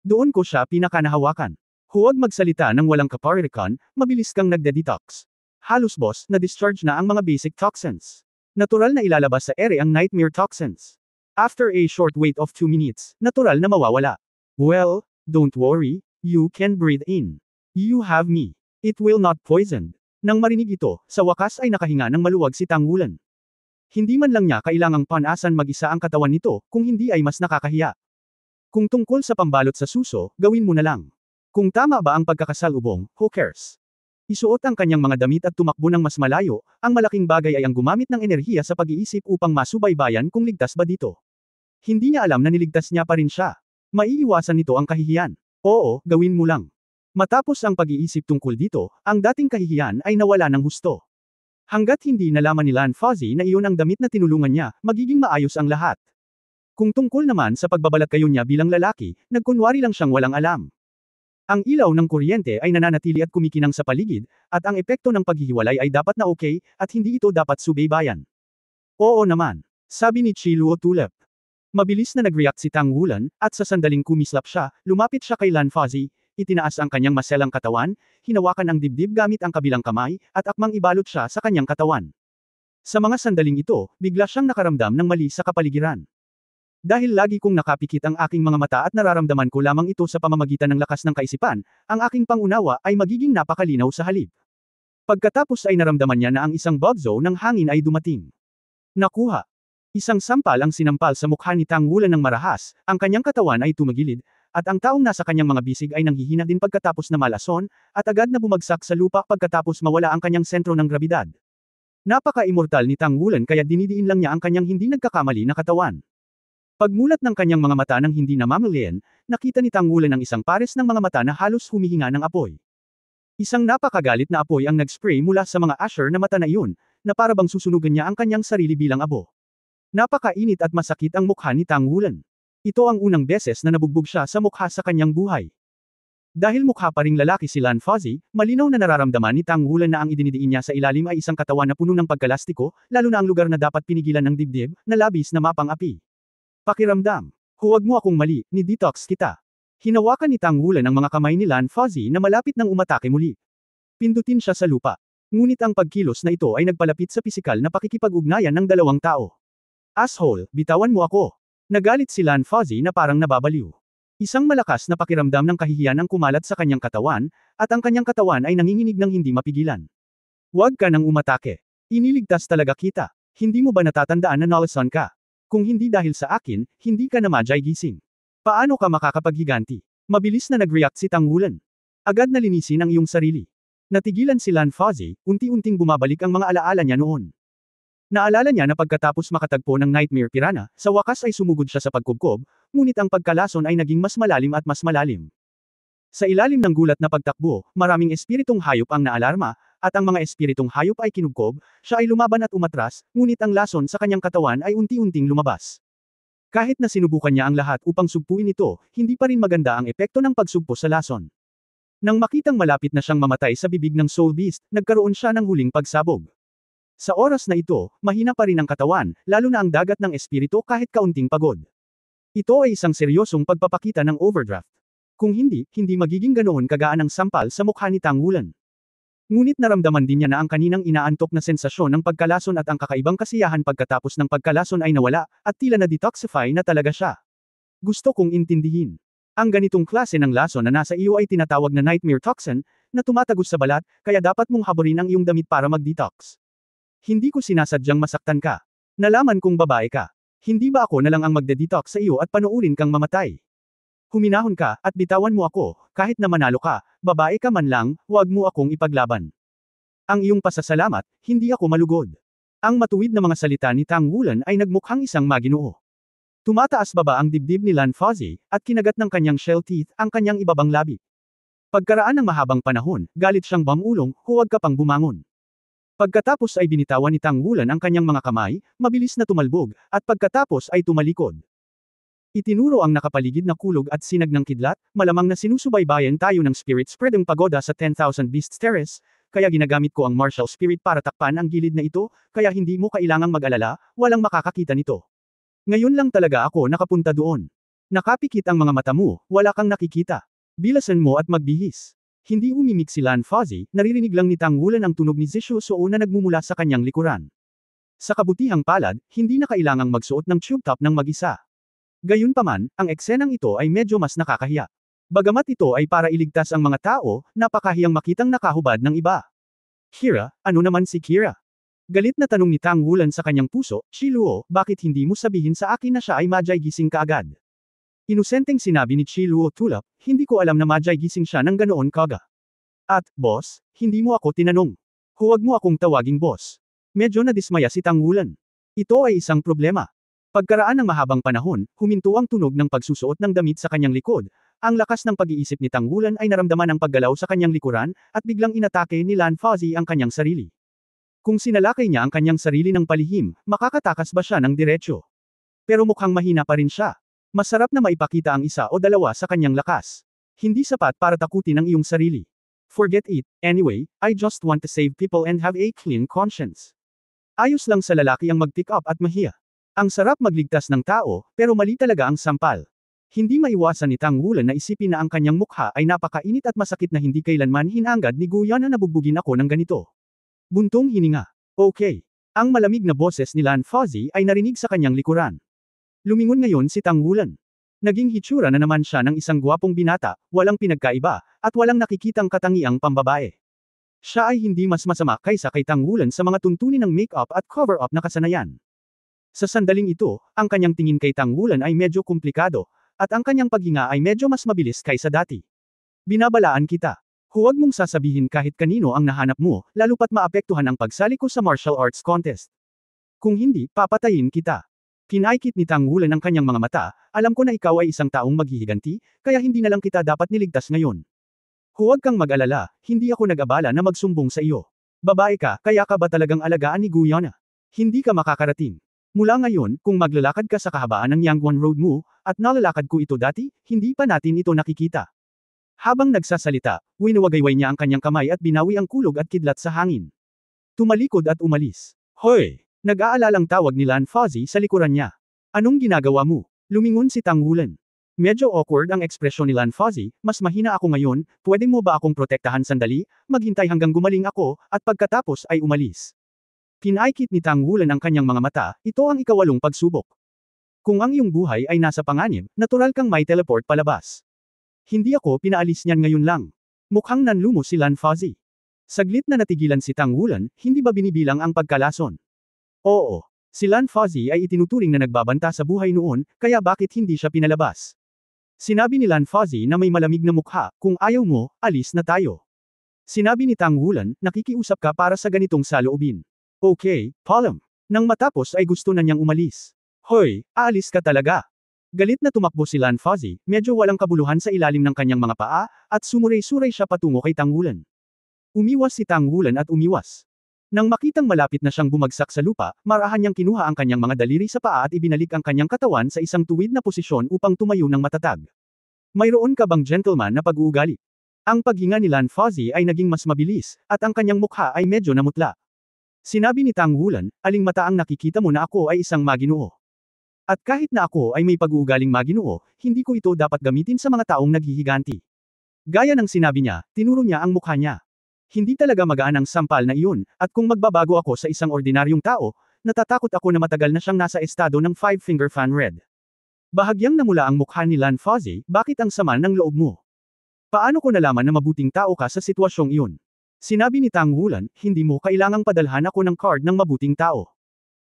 Doon ko siya pinakanahawakan. Huwag magsalita ng walang kaparirikan, mabilis kang nagde-detox. Halos boss, na-discharge na ang mga basic toxins. Natural na ilalabas sa ere ang nightmare toxins. After a short wait of 2 minutes, natural na mawawala. Well, don't worry, you can breathe in. You have me. It will not poison. Nang marinig ito, sa wakas ay nakahinga ng maluwag si Tang Wulan. Hindi man lang niya kailangang panasan mag-isa ang katawan nito, kung hindi ay mas nakakahiya. Kung tungkol sa pambalot sa suso, gawin mo na lang. Kung tama ba ang pagkakasalubong, who cares? Isuot ang kanyang mga damit at tumakbo ng mas malayo, ang malaking bagay ay ang gumamit ng enerhiya sa pag-iisip upang masubaybayan kung ligtas ba dito. Hindi niya alam na niligtas niya pa rin siya. Maiiwasan nito ang kahihiyan. Oo, gawin mo lang. Matapos ang pag-iisip tungkol dito, ang dating kahihiyan ay nawala ng husto. Hanggat hindi nalaman ni Lan Fuzzy na iyon ang damit na tinulungan niya, magiging maayos ang lahat. Kung tungkol naman sa pagbabalat kayo niya bilang lalaki, nagkunwari lang siyang walang alam. Ang ilaw ng kuryente ay nananatili at kumikinang sa paligid, at ang epekto ng paghihiwalay ay dapat na okay, at hindi ito dapat subaybayan. Oo naman, sabi ni Chi Luo Tulip. Mabilis na nag-react si Tang Wulan, at sa sandaling kumislap siya, lumapit siya kay Lan Fuzzy, itinaas ang kanyang maselang katawan, hinawakan ang dibdib gamit ang kabilang kamay, at akmang ibalot siya sa kanyang katawan. Sa mga sandaling ito, bigla siyang nakaramdam ng mali sa kapaligiran. Dahil lagi kong nakapikit ang aking mga mata at nararamdaman ko lamang ito sa pamamagitan ng lakas ng kaisipan, ang aking pangunawa ay magiging napakalinaw sa halip. Pagkatapos ay naramdaman niya na ang isang bugzo ng hangin ay dumating. Nakuha. Isang sampal ang sinampal sa mukha ni Tang Wulan ng marahas, ang kanyang katawan ay tumagilid, at ang taong nasa kanyang mga bisig ay nanghihina din pagkatapos na malason, at agad na bumagsak sa lupa pagkatapos mawala ang kanyang sentro ng grabidad. Napaka-immortal ni Tang Wulan kaya dinidiin lang niya ang kanyang hindi nagkakamali na katawan. Pagmulat ng kanyang mga mata ng hindi namamalayan, nakita ni Tang Wulan ang isang pares ng mga mata na halos humihinga ng apoy. Isang napakagalit na apoy ang nag-spray mula sa mga asher na mata na iyon, na para bang susunugan niya ang kanyang sarili bilang abo. Napakainit at masakit ang mukha ni Tang Wulan. Ito ang unang beses na nabugbog siya sa mukha sa kanyang buhay. Dahil mukha pa ring lalaki si Lan Fuzzy, malinaw na nararamdaman ni Tang Wulan na ang idinidiin niya sa ilalim ay isang katawan na puno ng pagkalastiko, lalo na ang lugar na dapat pinigilan ng dibdib, na labis na mapang-api. Pakiramdam. Huwag mo akong mali, ni-detox kita. Hinawakan ni Tang Wulan ang mga kamay ni Lan Fuzzy na malapit nang umatake muli. Pindutin siya sa lupa. Ngunit ang pagkilos na ito ay nagpalapit sa pisikal na pakikipag-ugnayan ng dalawang tao. Asshole, bitawan mo ako. Nagalit si Lan Fuzzy na parang nababaliw. Isang malakas na pakiramdam ng kahihiyan ang kumalat sa kanyang katawan, at ang kanyang katawan ay nanginginig ng hindi mapigilan. Huwag ka nang umatake. Iniligtas talaga kita. Hindi mo ba natatandaan na nalason ka? Kung hindi dahil sa akin, hindi ka na majay gising. Paano ka makakapaghiganti? Mabilis na nag-react si Tang Wulan. Agad na linisin ang iyong sarili. Natigilan si Lan Fuzzy, unti-unting bumabalik ang mga alaala niya noon. Naalala niya na pagkatapos makatagpo ng Nightmare Piranha, sa wakas ay sumugod siya sa pagkubkob, ngunit ang pagkalason ay naging mas malalim at mas malalim. Sa ilalim ng gulat na pagtakbo, maraming espiritong hayop ang naalarma, at ang mga espiritong hayop ay kinubkob, siya ay lumaban at umatras, ngunit ang lason sa kanyang katawan ay unti-unting lumabas. Kahit na sinubukan niya ang lahat upang sugpuin ito, hindi pa rin maganda ang epekto ng pagsugpo sa lason. Nang makitang malapit na siyang mamatay sa bibig ng Soul Beast, nagkaroon siya ng huling pagsabog. Sa oras na ito, mahina pa rin ang katawan, lalo na ang dagat ng espiritu kahit kaunting pagod. Ito ay isang seryosong pagpapakita ng overdraft. Kung hindi, hindi magiging ganoon kagaan ang sampal sa mukha ni Tang Wulan. Ngunit naramdaman din niya na ang kaninang inaantok na sensasyon ng pagkalason at ang kakaibang kasiyahan pagkatapos ng pagkalason ay nawala, at tila na-detoxify na talaga siya. Gusto kong intindihin. Ang ganitong klase ng lason na nasa iyo ay tinatawag na nightmare toxin, na tumatagos sa balat, kaya dapat mong haburin ang iyong damit para mag-detox. Hindi ko sinasadyang masaktan ka. Nalaman kong babae ka. Hindi ba ako na lang ang magde-detox sa iyo at panuurin kang mamatay? Huminahon ka, at bitawan mo ako, kahit na manalo ka, babae ka man lang, huwag mo akong ipaglaban. Ang iyong pasasalamat, hindi ako malugod. Ang matuwid na mga salita ni Tang Wulan ay nagmukhang isang maginoo. Tumataas baba ang dibdib ni Lan Fuzzy, at kinagat ng kanyang shell teeth ang kanyang ibabang labi. Pagkaraan ng mahabang panahon, galit siyang bamulong, huwag ka pang bumangon. Pagkatapos ay binitawan ni Tang Wulan ang kanyang mga kamay, mabilis na tumalbog, at pagkatapos ay tumalikod. Itinuro ang nakapaligid na kulog at sinag ng kidlat, malamang na sinusubaybayan tayo ng spirit spreading pagoda sa 10,000 Beasts Terrace, kaya ginagamit ko ang martial spirit para takpan ang gilid na ito, kaya hindi mo kailangang mag-alala, walang makakakita nito. Ngayon lang talaga ako nakapunta doon. Nakapikit ang mga mata mo, wala kang nakikita. Bilasan mo at magbihis. Hindi umimik si Lan Fuzzy, naririnig lang ni Tang Wulan ang tunog ni Zishu Suo na nagmumula sa kanyang likuran. Sa kabutihang palad, hindi na kailangang magsuot ng tube top ng mag-isa. Gayunpaman, ang eksenang ito ay medyo mas nakakahiya. Bagamat ito ay para iligtas ang mga tao, napakahiyang makitang nakahubad ng iba. Kira, ano naman si Kira? Galit na tanong ni Tang Wulan sa kanyang puso, Chi Luo, bakit hindi mo sabihin sa akin na siya ay majay gising kaagad? Inosenteng sinabi ni Chi Luo Tulip, hindi ko alam na majay gising siya ng ganoon kaga. At, boss, hindi mo ako tinanong. Huwag mo akong tawaging boss. Medyo nadismaya si Tang Wulan. Ito ay isang problema. Pagkaraan ng mahabang panahon, huminto ang tunog ng pagsusuot ng damit sa kanyang likod, Ang lakas ng pag-iisip ni Tang Wulan ay naramdaman ang paggalaw sa kanyang likuran, at biglang inatake ni Lan Fuzzy ang kanyang sarili. Kung sinalakay niya ang kanyang sarili ng palihim, makakatakas ba siya ng diretsyo? Pero mukhang mahina pa rin siya. Masarap na maipakita ang isa o dalawa sa kanyang lakas. Hindi sapat para takutin ang iyong sarili. Forget it, anyway, I just want to save people and have a clean conscience. Ayos lang sa lalaki ang mag-pick up at mahiya. Ang sarap magligtas ng tao, pero mali talaga ang sampal. Hindi maiwasan ni Tang Wulan na isipin na ang kanyang mukha ay napakainit at masakit na hindi kailanman hinangad ni Guya na nabugbugin ako ng ganito. Buntong hininga. Okay. Ang malamig na boses ni Lan Fuzzy ay narinig sa kanyang likuran. Lumingon ngayon si Tang Wulan. Naging hitsura na naman siya ng isang gwapong binata, walang pinagkaiba, at walang nakikitang katangiang pambabae. Siya ay hindi mas masama kaysa kay Tang Wulan sa mga tuntunin ng make-up at cover-up na kasanayan. Sa sandaling ito, ang kanyang tingin kay Tang Wulan ay medyo komplikado, at ang kanyang paghinga ay medyo mas mabilis kaysa dati. Binabalaan kita. Huwag mong sasabihin kahit kanino ang nahanap mo, lalo pat maapektuhan ang pagsali ko sa martial arts contest. Kung hindi, papatayin kita. Kinaikit ni Tang Wulan ang kanyang mga mata, alam ko na ikaw ay isang taong maghihiganti, kaya hindi na lang kita dapat niligtas ngayon. Huwag kang mag-alala, hindi ako nag-abala na magsumbong sa iyo. Babae ka, kaya ka ba talagang alagaan ni Guyana? Hindi ka makakarating. Mula ngayon, kung maglalakad ka sa kahabaan ng Yangguan Road mo, at nalalakad ko ito dati, hindi pa natin ito nakikita. Habang nagsasalita, winuwagayway niya ang kanyang kamay at binawi ang kulog at kidlat sa hangin. Tumalikod at umalis. Hoy! Nag-aalalang tawag ni Lan Fuzzy sa likuran niya. Anong ginagawa mo? Lumingon si Tang Wulan. Medyo awkward ang ekspresyon ni Lan Fuzzy, mas mahina ako ngayon, pwede mo ba akong protektahan sandali, maghintay hanggang gumaling ako, at pagkatapos ay umalis. Kinaikit ni Tang Wulan ang kanyang mga mata, ito ang ikawalong pagsubok. Kung ang iyong buhay ay nasa panganib, natural kang may teleport palabas. Hindi ako pinaalis niyan ngayon lang. Mukhang nanlumo si Lan Fuzzy. Saglit na natigilan si Tang Wulan, hindi ba binibilang ang pagkalason? Oo. Si Lan Fuzzy ay itinuturing na nagbabanta sa buhay noon, kaya bakit hindi siya pinalabas? Sinabi ni Lan Fuzzy na may malamig na mukha, kung ayaw mo, alis na tayo. Sinabi ni Tang Wulan, nakikiusap ka para sa ganitong saloobin. Okay, Palm. Nang matapos ay gusto na niyang umalis. Hoy, aalis ka talaga. Galit na tumakbo si Lan Fuzzy, medyo walang kabuluhan sa ilalim ng kanyang mga paa, at sumuray-suray siya patungo kay Tang Wulan. Umiwas si Tang Wulan at umiwas. Nang makitang malapit na siyang bumagsak sa lupa, marahan niyang kinuha ang kanyang mga daliri sa paa at ibinalik ang kanyang katawan sa isang tuwid na posisyon upang tumayo ng matatag. Mayroon ka bang gentleman na pag-uugali? Ang paghinga ni Lan Fuzzy ay naging mas mabilis, at ang kanyang mukha ay medyo namutla. Sinabi ni Tang Wulan, aling mata ang nakikita mo na ako ay isang maginoo. At kahit na ako ay may pag-uugaling maginoo, hindi ko ito dapat gamitin sa mga taong naghihiganti. Gaya ng sinabi niya, tinuro niya ang mukha niya. Hindi talaga magaan ang sampal na iyon, at kung magbabago ako sa isang ordinaryong tao, natatakot ako na matagal na siyang nasa estado ng five-finger fan red. Bahagyang namula ang mukha ni Lan Fuzzy, bakit ang sama ng loob mo? Paano ko nalaman na mabuting tao ka sa sitwasyong iyon? Sinabi ni Tang Wulan, hindi mo kailangang padalhan ako ng card ng mabuting tao.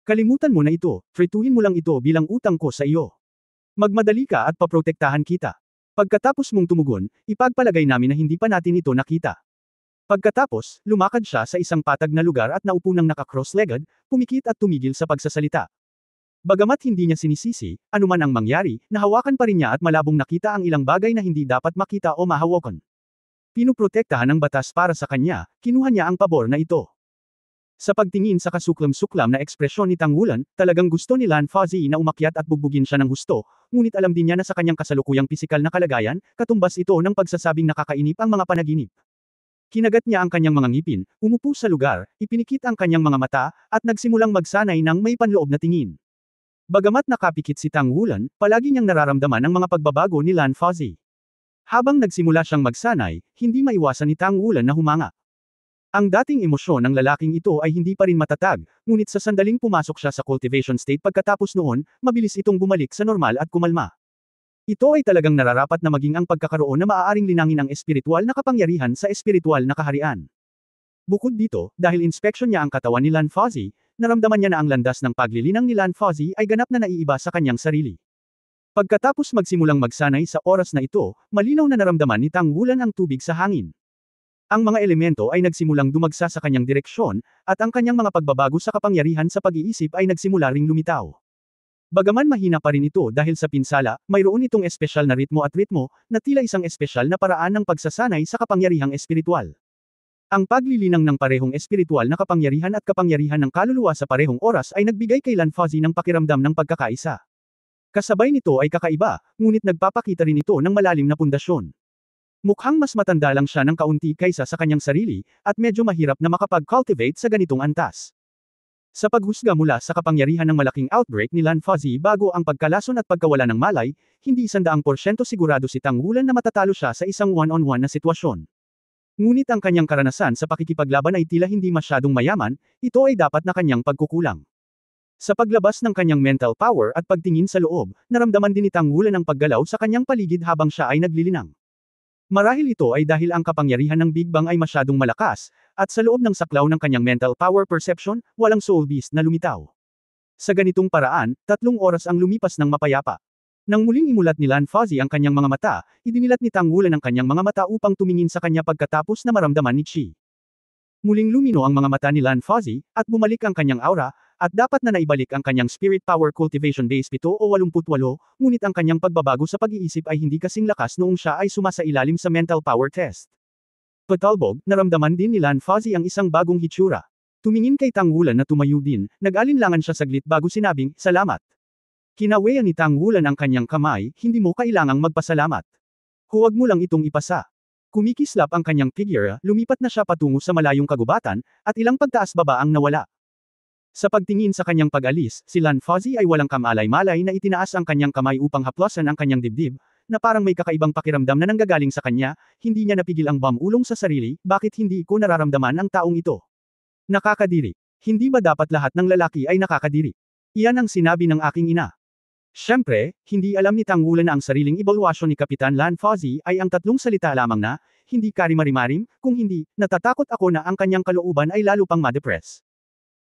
Kalimutan mo na ito, treatuhin mo lang ito bilang utang ko sa iyo. Magmadali ka at paprotektahan kita. Pagkatapos mong tumugon, ipagpalagay namin na hindi pa natin ito nakita. Pagkatapos, lumakad siya sa isang patag na lugar at naupo ng naka-cross-legged, pumikit at tumigil sa pagsasalita. Bagamat hindi niya sinisisi, anuman ang mangyari, nahawakan pa rin niya at malabong nakita ang ilang bagay na hindi dapat makita o mahawakan. Pinuprotektahan ng batas para sa kanya, kinuha niya ang pabor na ito. Sa pagtingin sa kasuklam-suklam na ekspresyon ni Tang Wulan, talagang gusto ni Lan Fuzzy na umakyat at bugbugin siya ng husto, ngunit alam din niya na sa kanyang kasalukuyang pisikal na kalagayan, katumbas ito ng pagsasabing nakakainip ang mga panaginip. Kinagat niya ang kanyang mga ngipin, umupo sa lugar, ipinikit ang kanyang mga mata, at nagsimulang magsanay ng may panloob na tingin. Bagamat nakapikit si Tang Wulan, palagi niyang nararamdaman ang mga pagbabago ni Lan Fuzzy. Habang nagsimula siyang magsanay, hindi maiwasan ni Tang Wulan na humanga. Ang dating emosyon ng lalaking ito ay hindi pa rin matatag, ngunit sa sandaling pumasok siya sa cultivation state pagkatapos noon, mabilis itong bumalik sa normal at kumalma. Ito ay talagang nararapat na maging ang pagkakaroon na maaaring linangin ang espiritual na kapangyarihan sa espiritual na kaharian. Bukod dito, dahil inspeksyon niya ang katawan ni Lan Fuzzy, naramdaman niya na ang landas ng paglilinang ni Lan Fuzzy ay ganap na naiiba sa kanyang sarili. Pagkatapos magsimulang magsanay sa oras na ito, malinaw na naramdaman ni Tang Wulan ang tubig sa hangin. Ang mga elemento ay nagsimulang dumagsa sa kanyang direksyon, at ang kanyang mga pagbabago sa kapangyarihan sa pag-iisip ay nagsimula ring lumitaw. Bagaman mahina pa rin ito dahil sa pinsala, mayroon itong espesyal na ritmo at ritmo, na tila isang espesyal na paraan ng pagsasanay sa kapangyarihang espiritual. Ang paglilinang ng parehong espiritual na kapangyarihan at kapangyarihan ng kaluluwa sa parehong oras ay nagbigay kay Lan Fuzzy ng pakiramdam ng pagkakaisa. Kasabay nito ay kakaiba, ngunit nagpapakita rin ito ng malalim na pundasyon. Mukhang mas matanda lang siya ng kaunti kaysa sa kanyang sarili, at medyo mahirap na makapag-cultivate sa ganitong antas. Sa paghusga mula sa kapangyarihan ng malaking outbreak ni Lan Fuzzy bago ang pagkalason at pagkawala ng malay, hindi 100% sigurado si Tang Wulan na matatalo siya sa isang one-on-one na sitwasyon. Ngunit ang kanyang karanasan sa pakikipaglaban ay tila hindi masyadong mayaman, ito ay dapat na kanyang pagkukulang. Sa paglabas ng kanyang mental power at pagtingin sa loob, naramdaman din ni Tang Wulan ang paggalaw sa kanyang paligid habang siya ay naglilinang. Marahil ito ay dahil ang kapangyarihan ng Big Bang ay masyadong malakas, at sa loob ng saklaw ng kanyang mental power perception, walang soul beast na lumitaw. Sa ganitong paraan, 3 oras ang lumipas ng mapayapa. Nang muling imulat ni Lan Fuzzy ang kanyang mga mata, idinilat ni Tang Wulan ang kanyang mga mata upang tumingin sa kanya pagkatapos na maramdaman ni Chi. Muling lumino ang mga mata ni Lan Fuzzy, at bumalik ang kanyang aura, at dapat na naibalik ang kanyang Spirit Power Cultivation Base 7 o 88, ngunit ang kanyang pagbabago sa pag-iisip ay hindi kasing lakas noong siya ay sumasailalim sa Mental Power Test. Patalbog, naramdaman din ni Lan Fuzzy ang isang bagong hitsura. Tumingin kay Tang Wulan na tumayo din, nag-alinlangan siya saglit bago sinabing, "Salamat." Kinaweyan ni Tang Wulan ang kanyang kamay, "Hindi mo kailangang magpasalamat. Huwag mo lang itong ipasa." Kumikislap ang kanyang figure, lumipat na siya patungo sa malayong kagubatan, at ilang pagtaas-baba ang nawala. Sa pagtingin sa kanyang pag-alis, si Lan Fuzzy ay walang kamalay-malay na itinaas ang kanyang kamay upang haplasan ang kanyang dibdib, na parang may kakaibang pakiramdam na nanggagaling sa kanya, hindi niya napigil ang bamulong sa sarili, bakit hindi ko nararamdaman ang taong ito? Nakakadiri. Hindi ba dapat lahat ng lalaki ay nakakadiri? Iyan ang sinabi ng aking ina. Siyempre, hindi alam ni Tang Wulan na ang sariling ebalwasyon ni Kapitan Lan Fuzzy ay ang 3 salita lamang na, hindi karimarimarim, kung hindi, natatakot ako na ang kanyang kalooban ay lalo pang madepress.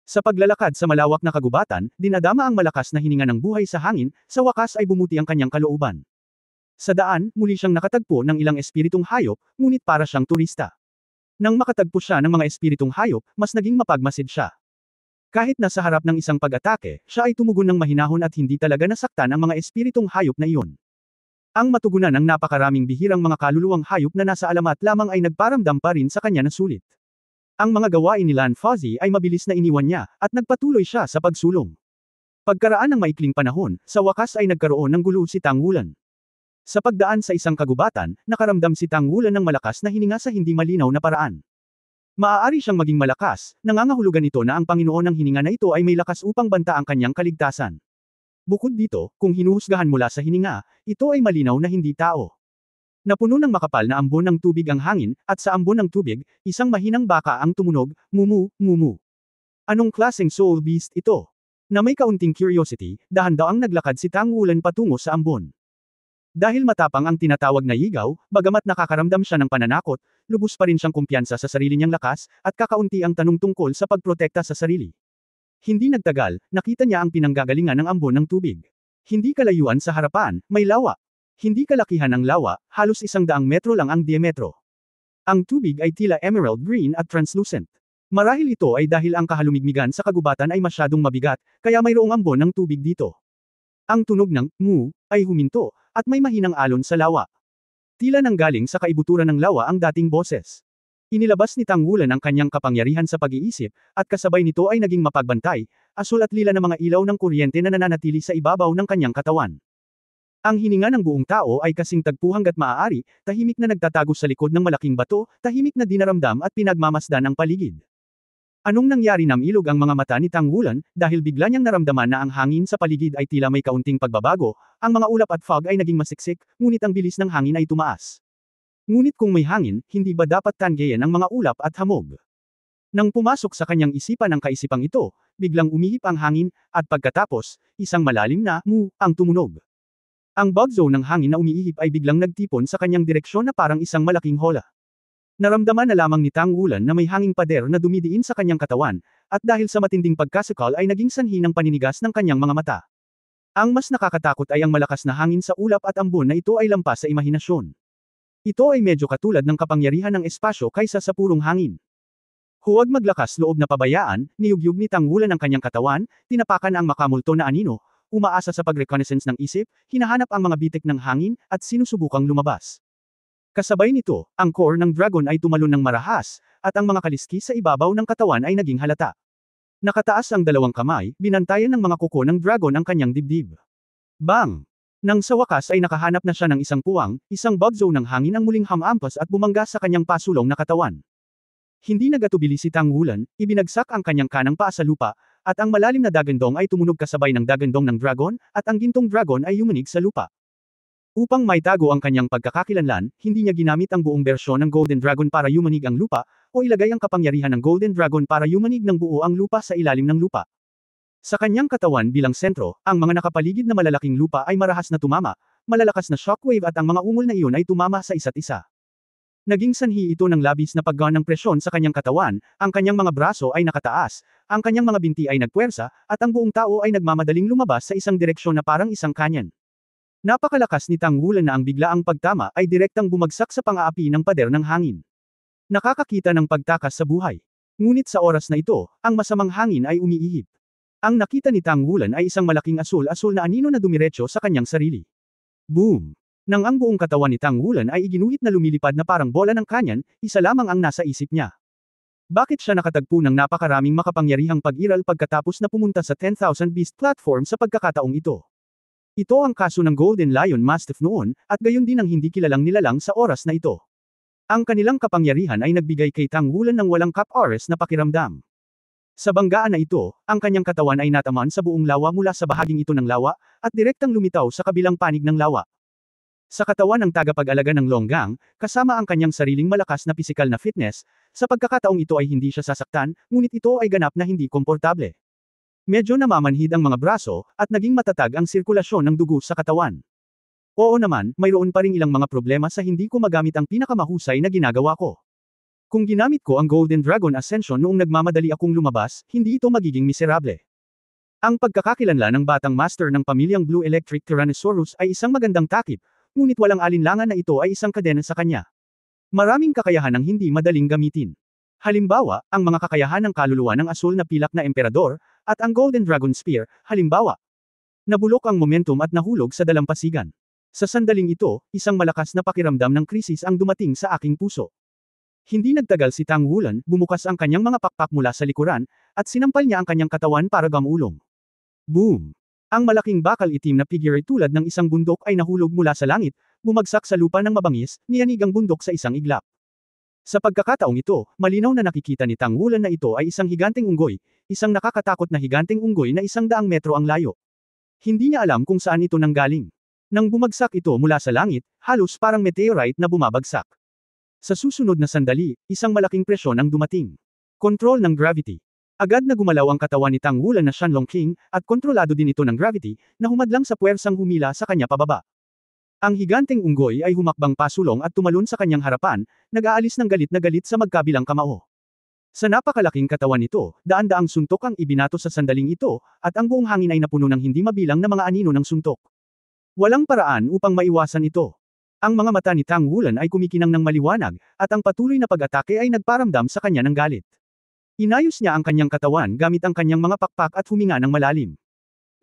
Sa paglalakad sa malawak na kagubatan, dinadama ang malakas na hininga ng buhay sa hangin, sa wakas ay bumuti ang kanyang kalooban. Sa daan, muli siyang nakatagpo ng ilang espiritong hayop, ngunit para siyang turista. Nang makatagpo siya ng mga espiritong hayop, mas naging mapagmasid siya. Kahit nasa harap ng isang pag-atake, siya ay tumugon ng mahinahon at hindi talaga nasaktan ang mga espiritong hayop na iyon. Ang matugunan ng napakaraming bihirang mga kaluluwang hayop na nasa alamat lamang ay nagparamdam pa rin sa kanya na sulit. Ang mga gawain ni Lan Fuzzy ay mabilis na iniwan niya, at nagpatuloy siya sa pagsulong. Pagkaraan ng maikling panahon, sa wakas ay nagkaroon ng gulo si Tang Wulan. Sa pagdaan sa isang kagubatan, nakaramdam si Tang Wulan ng malakas na hininga sa hindi malinaw na paraan. Maaari siyang maging malakas, nangangahulugan ito na ang Panginoon ng hininga na ito ay may lakas upang banta ang kanyang kaligtasan. Bukod dito, kung hinuhusgahan mula sa hininga, ito ay malinaw na hindi tao. Napuno ng makapal na ambon ng tubig ang hangin, at sa ambon ng tubig, isang mahinang baka ang tumunog, mumu, mumu. Anong klaseng soul beast ito? Na may kaunting curiosity, dahan-daang naglakad si Tang Wulan patungo sa ambon. Dahil matapang ang tinatawag na yigaw, bagamat nakakaramdam siya ng pananakot, lubos pa rin siyang kumpiyansa sa sarili niyang lakas, at kakaunti ang tanong tungkol sa pagprotekta sa sarili. Hindi nagtagal, nakita niya ang pinanggagalingan ng ambon ng tubig. Hindi kalayuan sa harapan, may lawa. Hindi kalakihan ang lawa, halos 100 metro lang ang diametro. Ang tubig ay tila emerald green at translucent. Marahil ito ay dahil ang kahalumigmigan sa kagubatan ay masyadong mabigat, kaya mayroong ambon ng tubig dito. Ang tunog ng mu ay huminto, at may mahinang alon sa lawa. Tila nanggaling sa kaibuturan ng lawa ang dating boses. Inilabas ni Tang Wulan ang kanyang kapangyarihan sa pag-iisip, at kasabay nito ay naging mapagbantay, asul at lila na mga ilaw ng kuryente na nananatili sa ibabaw ng kanyang katawan. Ang hininga ng buong tao ay kasing tagpo hanggat maaari, tahimik na nagtatago sa likod ng malaking bato, tahimik na dinaramdam at pinagmamasdan ang paligid. Anong nangyari namilog ang mga mata ni Tang Wulan, dahil bigla niyang naramdaman na ang hangin sa paligid ay tila may kaunting pagbabago, ang mga ulap at fog ay naging masiksik, ngunit ang bilis ng hangin ay tumaas. Ngunit kung may hangin, hindi ba dapat tanggayan ang mga ulap at hamog? Nang pumasok sa kanyang isipan ang kaisipang ito, biglang umihip ang hangin, at pagkatapos, isang malalim na mu ang tumunog. Ang bug zone ng hangin na umiihip ay biglang nagtipon sa kanyang direksyon na parang isang malaking hola. Naramdaman na lamang ni Tang Wulan na may hanging pader na dumidiin sa kanyang katawan, at dahil sa matinding pagkasakal ay naging sanhi ng paninigas ng kanyang mga mata. Ang mas nakakatakot ay ang malakas na hangin sa ulap at ambon na ito ay lampas sa imahinasyon. Ito ay medyo katulad ng kapangyarihan ng espasyo kaysa sa purong hangin. Huwag maglakas loob na pabayaan, niyugyug ni Tang Wulan ang kanyang katawan, tinapakan ang makamulto na anino, umaasa sa pag-reconnaissance ng isip, hinahanap ang mga bitik ng hangin, at sinusubukang lumabas. Kasabay nito, ang core ng dragon ay tumalon ng marahas, at ang mga kaliskis sa ibabaw ng katawan ay naging halata. Nakataas ang dalawang kamay, binantayan ng mga kuko ng dragon ang kanyang dibdib. Bang! Nang sa wakas ay nakahanap na siya ng isang puwang, isang bugzo ng hangin ang muling hamampas at bumangga sa kanyang pasulong na katawan. Hindi nagatubili si Tang Wulan, ibinagsak ang kanyang kanang paa sa lupa, at ang malalim na dagandong ay tumunog kasabay ng dagandong ng dragon, at ang gintong dragon ay yumanig sa lupa. Upang maitago ang kanyang pagkakakilanlan, hindi niya ginamit ang buong bersyon ng Golden Dragon para yumanig ang lupa, o ilagay ang kapangyarihan ng Golden Dragon para yumanig ng buo ang lupa sa ilalim ng lupa. Sa kanyang katawan bilang sentro, ang mga nakapaligid na malalaking lupa ay marahas na tumama, malalakas na shockwave at ang mga ungol na iyon ay tumama sa isa't isa. Naging sanhi ito ng labis na paggawa ng presyon sa kanyang katawan, ang kanyang mga braso ay nakataas, ang kanyang mga binti ay nagpuwersa, at ang buong tao ay nagmamadaling lumabas sa isang direksyon na parang isang kanyan. Napakalakas ni Tang Wulan na ang biglaang pagtama ay direktang bumagsak sa pang-aapi ng pader ng hangin. Nakakakita ng pagtakas sa buhay. Ngunit sa oras na ito, ang masamang hangin ay umiihip. Ang nakita ni Tang Wulan ay isang malaking asul-asul na anino na dumiretso sa kanyang sarili. Boom! Nang ang buong katawan ni Tang Wulan ay iginuhit na lumilipad na parang bola ng kanyan, isa lamang ang nasa isip niya. Bakit siya nakatagpo ng napakaraming makapangyarihang pag-iral pagkatapos na pumunta sa 10,000 Beast platform sa pagkakataong ito? Ito ang kaso ng Golden Lion Mastiff noon, at gayon din ang hindi kilalang nilalang sa oras na ito. Ang kanilang kapangyarihan ay nagbigay kay Tang Wulan ng walang cap-oras na pakiramdam. Sa banggaan na ito, ang kanyang katawan ay nataman sa buong lawa mula sa bahaging ito ng lawa, at direktang lumitaw sa kabilang panig ng lawa. Sa katawan ng tagapag-alaga ng longgang, kasama ang kanyang sariling malakas na pisikal na fitness, sa pagkakataong ito ay hindi siya sasaktan, ngunit ito ay ganap na hindi komportable. Medyo namamanhid ang mga braso, at naging matatag ang sirkulasyon ng dugo sa katawan. Oo naman, mayroon pa ring ilang mga problema sa hindi ko magamit ang pinakamahusay na ginagawa ko. Kung ginamit ko ang Golden Dragon Ascension noong nagmamadali akong lumabas, hindi ito magiging miserable. Ang pagkakakilanlan ng batang master ng pamilyang Blue Electric Tyrannosaurus ay isang magandang takip, ngunit walang alinlangan na ito ay isang kadena sa kanya. Maraming kakayahan ang hindi madaling gamitin. Halimbawa, ang mga kakayahan ng kaluluwa ng asul na pilak na emperador, at ang Golden Dragon Spear, halimbawa. Nabulok ang momentum at nahulog sa dalampasigan. Sa sandaling ito, isang malakas na pakiramdam ng krisis ang dumating sa aking puso. Hindi nagtagal si Tang Wulan, bumukas ang kanyang mga pakpak mula sa likuran, at sinampal niya ang kanyang katawan para gamulong. Boom! Ang malaking bakal itim na figure tulad ng isang bundok ay nahulog mula sa langit, bumagsak sa lupa ng mabangis, niyanig ang bundok sa isang iglap. Sa pagkakataong ito, malinaw na nakikita ni Tang Wulan na ito ay isang higanteng unggoy, isang nakakatakot na higanteng unggoy na 100 metro ang layo. Hindi niya alam kung saan ito nanggaling. Nang bumagsak ito mula sa langit, halos parang meteorite na bumabagsak. Sa susunod na sandali, isang malaking presyon ang dumating. Kontrol ng gravity. Agad na gumalaw ang katawan ni Tang Wulan na Shanlong King, at kontrolado din ito ng gravity, na humadlang sa puwersang humila sa kanya pababa. Ang higanteng unggoy ay humakbang pasulong at tumalon sa kanyang harapan, nag-aalis ng galit na galit sa magkabilang kamao. Sa napakalaking katawan nito, daan-daang suntok ang ibinato sa sandaling ito, at ang buong hangin ay napuno ng hindi mabilang na mga anino ng suntok. Walang paraan upang maiwasan ito. Ang mga mata ni Tang Wulan ay kumikinang ng maliwanag, at ang patuloy na pag-atake ay nagparamdam sa kanya ng galit. Inayos niya ang kanyang katawan gamit ang kanyang mga pakpak at huminga ng malalim.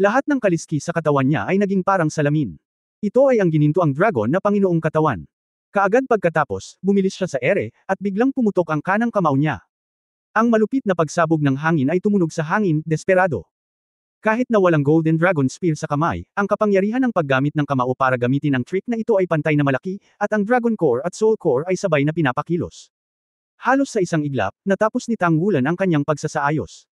Lahat ng kaliskis sa katawan niya ay naging parang salamin. Ito ay ang ginintuang dragon na Panginoong katawan. Kaagad pagkatapos, bumilis siya sa ere, at biglang pumutok ang kanang kamao niya. Ang malupit na pagsabog ng hangin ay tumunog sa hangin, desperado. Kahit na walang Golden Dragon Spear sa kamay, ang kapangyarihan ng paggamit ng kamao para gamitin ang trick na ito ay pantay na malaki, at ang Dragon Core at Soul Core ay sabay na pinapakilos. Halos sa isang iglap, natapos ni Tang Wulan ang kanyang pagsasaayos.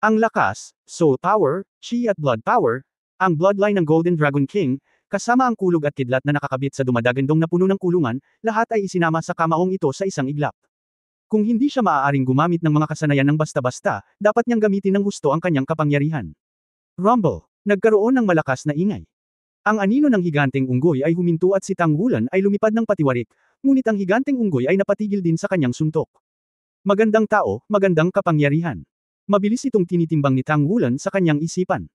Ang lakas, Soul Power, Chi at Blood Power, ang bloodline ng Golden Dragon King, kasama ang kulog at kidlat na nakakabit sa dumadagandong na puno ng kulungan, lahat ay isinama sa kamaong ito sa isang iglap. Kung hindi siya maaaring gumamit ng mga kasanayan ng basta-basta, dapat niyang gamitin ng husto ang kanyang kapangyarihan. Rumble. Nagkaroon ng malakas na ingay. Ang anino ng higanteng unggoy ay huminto at si Tang Wulan ay lumipad ng patiwarik, ngunit ang higanteng unggoy ay napatigil din sa kanyang suntok. Magandang tao, magandang kapangyarihan. Mabilis itong tinitimbang ni Tang Wulan sa kanyang isipan.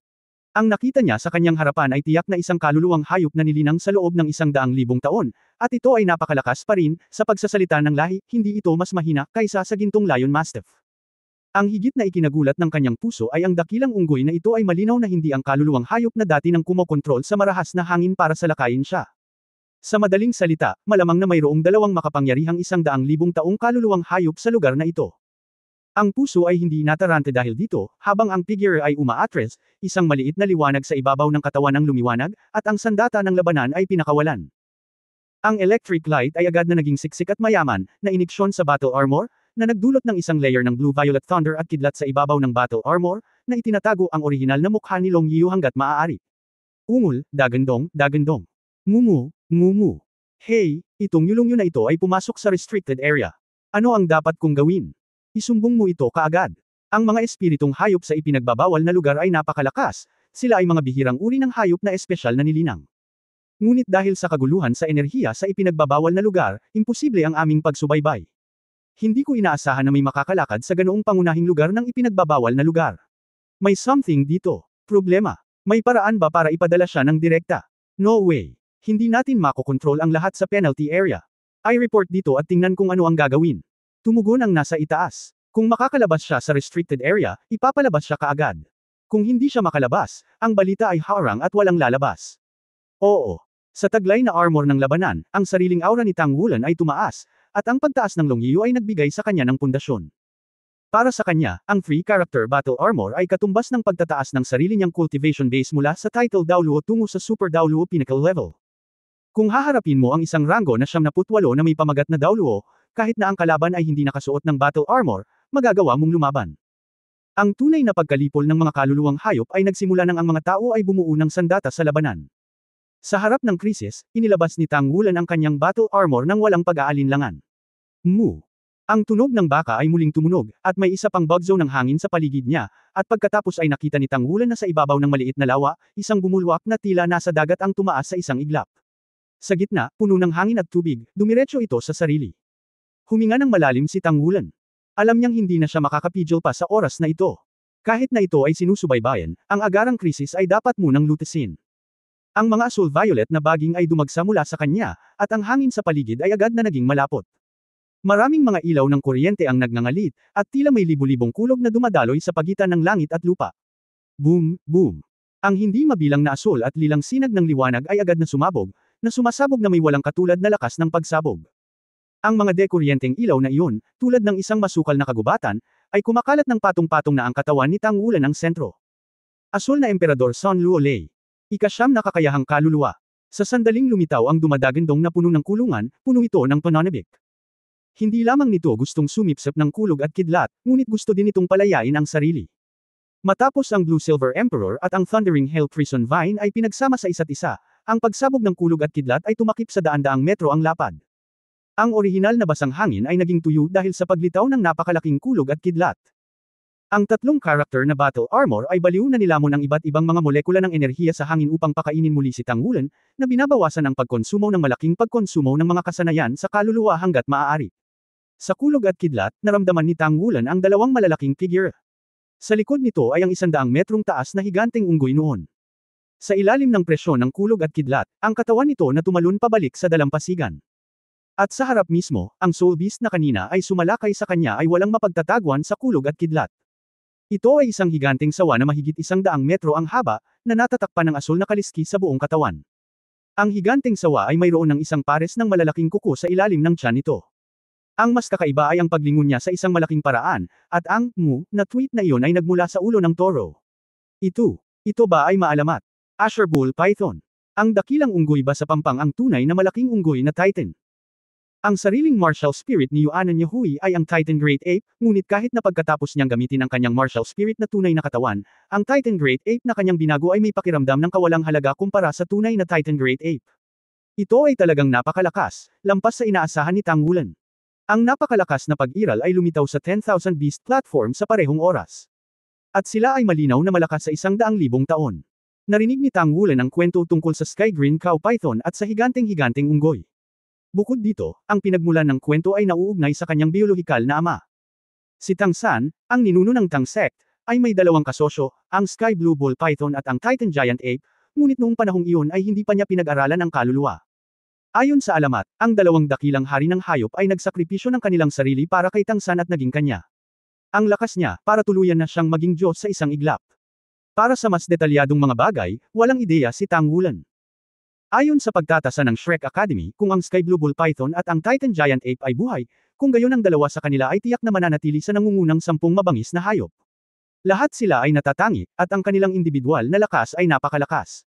Ang nakita niya sa kanyang harapan ay tiyak na isang kaluluwang hayop na nilinang sa loob ng 100,000 taon, at ito ay napakalakas pa rin, sa pagsasalita ng lahi, hindi ito mas mahina kaysa sa gintong Lion Mastiff. Ang higit na ikinagulat ng kanyang puso ay ang dakilang unggoy na ito ay malinaw na hindi ang kaluluwang hayop na dati nang kumokontrol sa marahas na hangin para salakayin siya. Sa madaling salita, malamang na mayroong dalawang makapangyarihang 100,000 taong kaluluwang hayop sa lugar na ito. Ang puso ay hindi natarante dahil dito, habang ang figure ay umaatres, isang maliit na liwanag sa ibabaw ng katawan ang lumiwanag, at ang sandata ng labanan ay pinakawalan. Ang electric light ay agad na naging siksik at mayaman, na iniksyon sa battle armor, na nagdulot ng isang layer ng blue-violet thunder at kidlat sa ibabaw ng battle armor, na itinatago ang orihinal na mukha ni Long Yiu hanggat maaari. Ungol, dagandong, dagandong. Mumu, mumu. Hey, itong yulongyo na ito ay pumasok sa restricted area. Ano ang dapat kong gawin? Isumbong mo ito kaagad. Ang mga espiritong hayop sa ipinagbabawal na lugar ay napakalakas, sila ay mga bihirang uri ng hayop na espesyal na nilinang. Ngunit dahil sa kaguluhan sa enerhiya sa ipinagbabawal na lugar, imposible ang aming pagsubaybay. Hindi ko inaasahan na may makakalakad sa ganoong pangunahing lugar ng ipinagbabawal na lugar. May something dito. Problema. May paraan ba para ipadala siya ng direkta? No way. Hindi natin makokontrol ang lahat sa penalty area. I report dito at tingnan kung ano ang gagawin. Tumugon ang nasa itaas. Kung makakalabas siya sa restricted area, ipapalabas siya kaagad. Kung hindi siya makalabas, ang balita ay harang at walang lalabas. Oo. Sa taglay na armor ng labanan, ang sariling aura ni Tang Wulan ay tumaas, at ang pagtaas ng Long Yiu ay nagbigay sa kanya ng pundasyon. Para sa kanya, ang 3-character battle armor ay katumbas ng pagtataas ng sarili niyang cultivation base mula sa title Daoluo tungo sa Super Daoluo Pinnacle level. Kung haharapin mo ang isang ranggo na 78 na may pamagat na Daoluo, kahit na ang kalaban ay hindi nakasuot ng battle armor, magagawa mong lumaban. Ang tunay na pagkalipol ng mga kaluluwang hayop ay nagsimula nang ang mga tao ay bumuo ng sandata sa labanan. Sa harap ng krisis, inilabas ni Tang Wulan ang kanyang battle armor nang walang pag-aalinlangan. Mu. Ang tunog ng baka ay muling tumunog, at may isa pang bugzo ng hangin sa paligid niya, at pagkatapos ay nakita ni Tang Wulan na sa ibabaw ng maliit na lawa, isang bumulwak na tila nasa dagat ang tumaas sa isang iglap. Sa gitna, puno ng hangin at tubig, dumiretso ito sa sarili. Huminga ng malalim si Tang Wulan. Alam niyang hindi na siya makakapigil pa sa oras na ito. Kahit na ito ay sinusubaybayan, ang agarang krisis ay dapat munang lutasin. Ang mga asul-violet na baging ay dumagsa mula sa kanya, at ang hangin sa paligid ay agad na naging malapot. Maraming mga ilaw ng kuryente ang nagngangalit, at tila may libu-libong kulog na dumadaloy sa pagitan ng langit at lupa. Boom, boom. Ang hindi mabilang na asul at lilang sinag ng liwanag ay agad na sumasabog na may walang katulad na lakas ng pagsabog. Ang mga dekuryenteng ilaw na iyon, tulad ng isang masukal na kagubatan, ay kumakalat ng patong-patong na ang katawan ni Tang Wulan ang sentro. Asul na Emperador Sun Luolei. Ika-9 na kakayahang kaluluwa. Sa sandaling lumitaw ang dumadagandong na puno ng kulungan, puno ito ng pananabik. Hindi lamang nito gustong sumipsip ng kulog at kidlat, ngunit gusto din itong palayain ang sarili. Matapos ang Blue Silver Emperor at ang Thundering Hail Prison Vine ay pinagsama sa isa't isa, ang pagsabog ng kulog at kidlat ay tumakip sa daan-daang metro ang lapad. Ang orihinal na basang hangin ay naging tuyo dahil sa paglitaw ng napakalaking kulog at kidlat. Ang tatlong karakter na battle armor ay baliw na nilamon ang iba't ibang mga molekula ng enerhiya sa hangin upang pakainin muli si Tang Wulan, na binabawasan ang pagkonsumo ng malaking pagkonsumo ng mga kasanayan sa kaluluwa hanggat maaari. Sa kulog at kidlat, naramdaman ni Tang Wulan ang dalawang malalaking figure. Sa likod nito ay ang 100 metrong taas na higanteng unggoy noon. Sa ilalim ng presyon ng kulog at kidlat, ang katawan nito na tumalon pabalik sa dalampasigan. At sa harap mismo, ang Soul Beast na kanina ay sumalakay sa kanya ay walang mapagtatagwan sa kulog at kidlat. Ito ay isang higanteng sawa na mahigit 100 metro ang haba, na natatakpan ng asul na kaliski sa buong katawan. Ang higanteng sawa ay mayroon ng isang pares ng malalaking kuko sa ilalim ng tiyan nito. Ang mas kakaiba ay ang paglingon niya sa isang malaking paraan, at ang mu na tweet na iyon ay nagmula sa ulo ng toro. Ito ba ay maalamat? Asher Bull Python. Ang dakilang unggoy ba sa pampang ang tunay na malaking unggoy na Titan? Ang sariling martial spirit ni Yuanan Yahui ay ang Titan Great Ape, ngunit kahit na pagkatapos niyang gamitin ang kanyang martial spirit na tunay na katawan, ang Titan Great Ape na kanyang binago ay may pakiramdam ng kawalang halaga kumpara sa tunay na Titan Great Ape. Ito ay talagang napakalakas, lampas sa inaasahan ni Tang Wulan. Ang napakalakas na pag-iral ay lumitaw sa 10,000 Beast platform sa parehong oras. At sila ay malinaw na malakas sa 100,000 taon. Narinig ni Tang Wulan ang kwento tungkol sa Sky Green Cow Python at sa higanteng-higanteng unggoy. Bukod dito, ang pinagmulan ng kwento ay nauugnay sa kanyang biolohikal na ama. Si Tang San, ang ninuno ng Tang Sect, ay may dalawang kasosyo, ang Sky Blue Bull Python at ang Titan Giant Ape, ngunit noong panahong iyon ay hindi pa niya pinag-aralan ang kaluluwa. Ayon sa alamat, ang dalawang dakilang hari ng hayop ay nagsakripisyo ng kanilang sarili para kay Tang San at naging kanya. Ang lakas niya, para tuluyan na siyang maging Diyos sa isang iglap. Para sa mas detalyadong mga bagay, walang ideya si Tang Wulan. Ayon sa pagtatasa ng Shrek Academy, kung ang Sky Blue Bull Python at ang Titan Giant Ape ay buhay, kung gayon ang dalawa sa kanila ay tiyak na mananatili sa nangungunang 10 mabangis na hayop. Lahat sila ay natatangi, at ang kanilang individual na lakas ay napakalakas.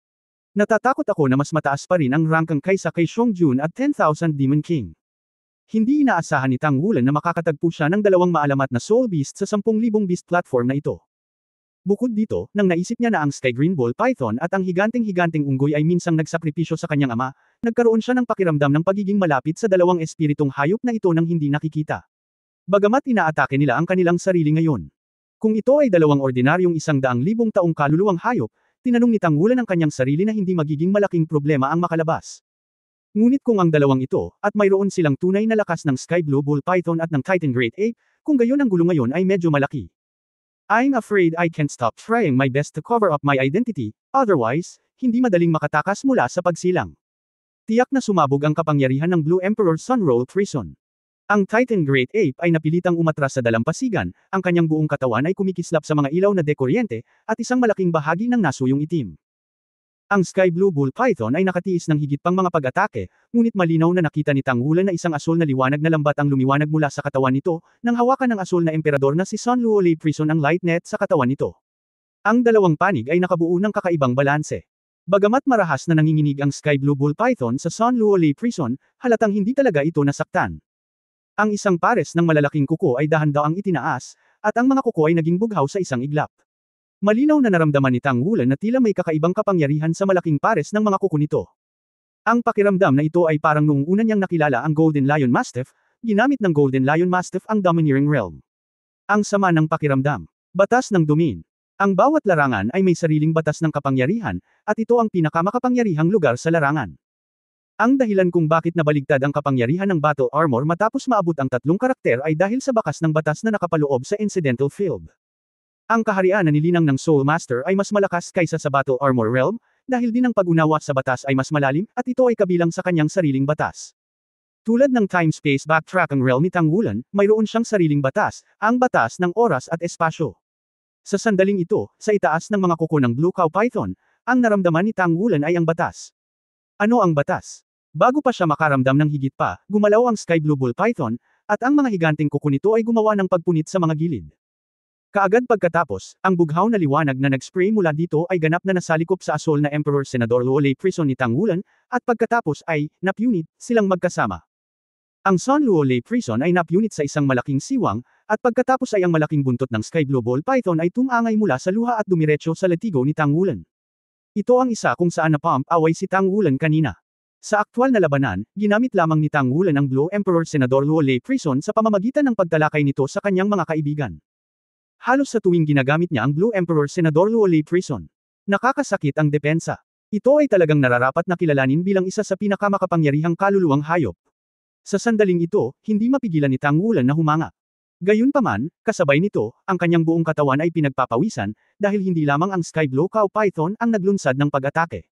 Natatakot ako na mas mataas pa rin ang ranking kaysa kay Xiong at 10,000 Demon King. Hindi inaasahan ni Tang Wulan na makakatagpo siya ng dalawang maalamat na Soul Beast sa 10,000 beast platform na ito. Bukod dito, nang naisip niya na ang Sky Green Ball Python at ang higanting-higanting unggoy ay minsang nagsakripisyo sa kanyang ama, nagkaroon siya ng pakiramdam ng pagiging malapit sa dalawang espiritong hayop na ito nang hindi nakikita. Bagamat inaatake nila ang kanilang sarili ngayon. Kung ito ay dalawang ordinaryong 100,000 taong kaluluwang hayop, tinanong ni Tang Wulan ang kanyang sarili na hindi magiging malaking problema ang makalabas. Ngunit kung ang dalawang ito, at mayroon silang tunay na lakas ng Sky Blue Bull Python at ng Titan Great Ape, kung gayon ang gulo ngayon ay medyo malaki. I'm afraid I can't stop trying my best to cover up my identity, otherwise, hindi madaling makatakas mula sa pagsilang. Tiyak na sumabog ang kapangyarihan ng Blue Emperor Sunroll Prison. Ang Titan Great Ape ay napilitang umatras sa dalampasigan, ang kanyang buong katawan ay kumikislap sa mga ilaw na dekuryente, at isang malaking bahagi ng nasuyong itim. Ang Sky Blue Bull Python ay nakatiis ng higit pang mga pag-atake, ngunit malinaw na nakita ni Tang Wulan na isang asul na liwanag na lambat ang lumiwanag mula sa katawan nito, nang hawakan ng asul na emperador na si Sun Luolei Prison ang light net sa katawan nito. Ang dalawang panig ay nakabuo ng kakaibang balanse. Bagamat marahas na nanginginig ang Sky Blue Bull Python sa Sun Luolei Prison, halatang hindi talaga ito nasaktan. Ang isang pares ng malalaking kuko ay dahan-daang itinaas, at ang mga kuko ay naging bughaw sa isang iglap. Malinaw na naramdaman ni Tang Wulan na tila may kakaibang kapangyarihan sa malaking pares ng mga kuko nito. Ang pakiramdam na ito ay parang noong una niyang nakilala ang Golden Lion Mastiff, ginamit ng Golden Lion Mastiff ang Domineering Realm. Ang sama ng pakiramdam. Batas ng Domain. Ang bawat larangan ay may sariling batas ng kapangyarihan, at ito ang pinakamakapangyarihang lugar sa larangan. Ang dahilan kung bakit nabaligtad ang kapangyarihan ng Battle Armor matapos maabot ang 3 karakter ay dahil sa bakas ng batas na nakapaloob sa Incidental Field. Ang kaharian na nilinang ng Soul Master ay mas malakas kaysa sa Battle Armor Realm, dahil din ang pag-unawa sa batas ay mas malalim, at ito ay kabilang sa kanyang sariling batas. Tulad ng time-space backtracking realm ni Tang Wulan, mayroon siyang sariling batas, ang batas ng oras at espasyo. Sa sandaling ito, sa itaas ng mga kuko ng Blue Cow Python, ang naramdaman ni Tang Wulan ay ang batas. Ano ang batas? Bago pa siya makaramdam ng higit pa, gumalaw ang Sky Blue Bull Python, at ang mga higanting kuko nito ay gumawa ng pagpunit sa mga gilid. Kaagad pagkatapos, ang bughaw na liwanag na nag-spray mula dito ay ganap na nasalikop sa asul na Emperor Senador Luolei Prison ni Tang Wulan, at pagkatapos ay, napunit, silang magkasama. Ang Sun Luolei Prison ay napunit sa isang malaking siwang, at pagkatapos ay ang malaking buntot ng Sky Blue Ball Python ay tumangay mula sa luha at dumiretso sa latigo ni Tang Wulan. Ito ang isa kung saan napump away si Tang Wulan kanina. Sa aktwal na labanan, ginamit lamang ni Tang Wulan ang Blue Emperor Senador Luolei Prison sa pamamagitan ng pagtalakay nito sa kanyang mga kaibigan. Halos sa tuwing ginagamit niya ang Blue Emperor Senador Luolei Prison, nakakasakit ang depensa. Ito ay talagang nararapat na kilalanin bilang isa sa pinakamakapangyarihang kaluluwang hayop. Sa sandaling ito, hindi mapigilan ni Tang Wulan na humanga. Gayunpaman, kasabay nito, ang kanyang buong katawan ay pinagpapawisan, dahil hindi lamang ang Sky Blue Cow Python ang naglunsad ng pag-atake.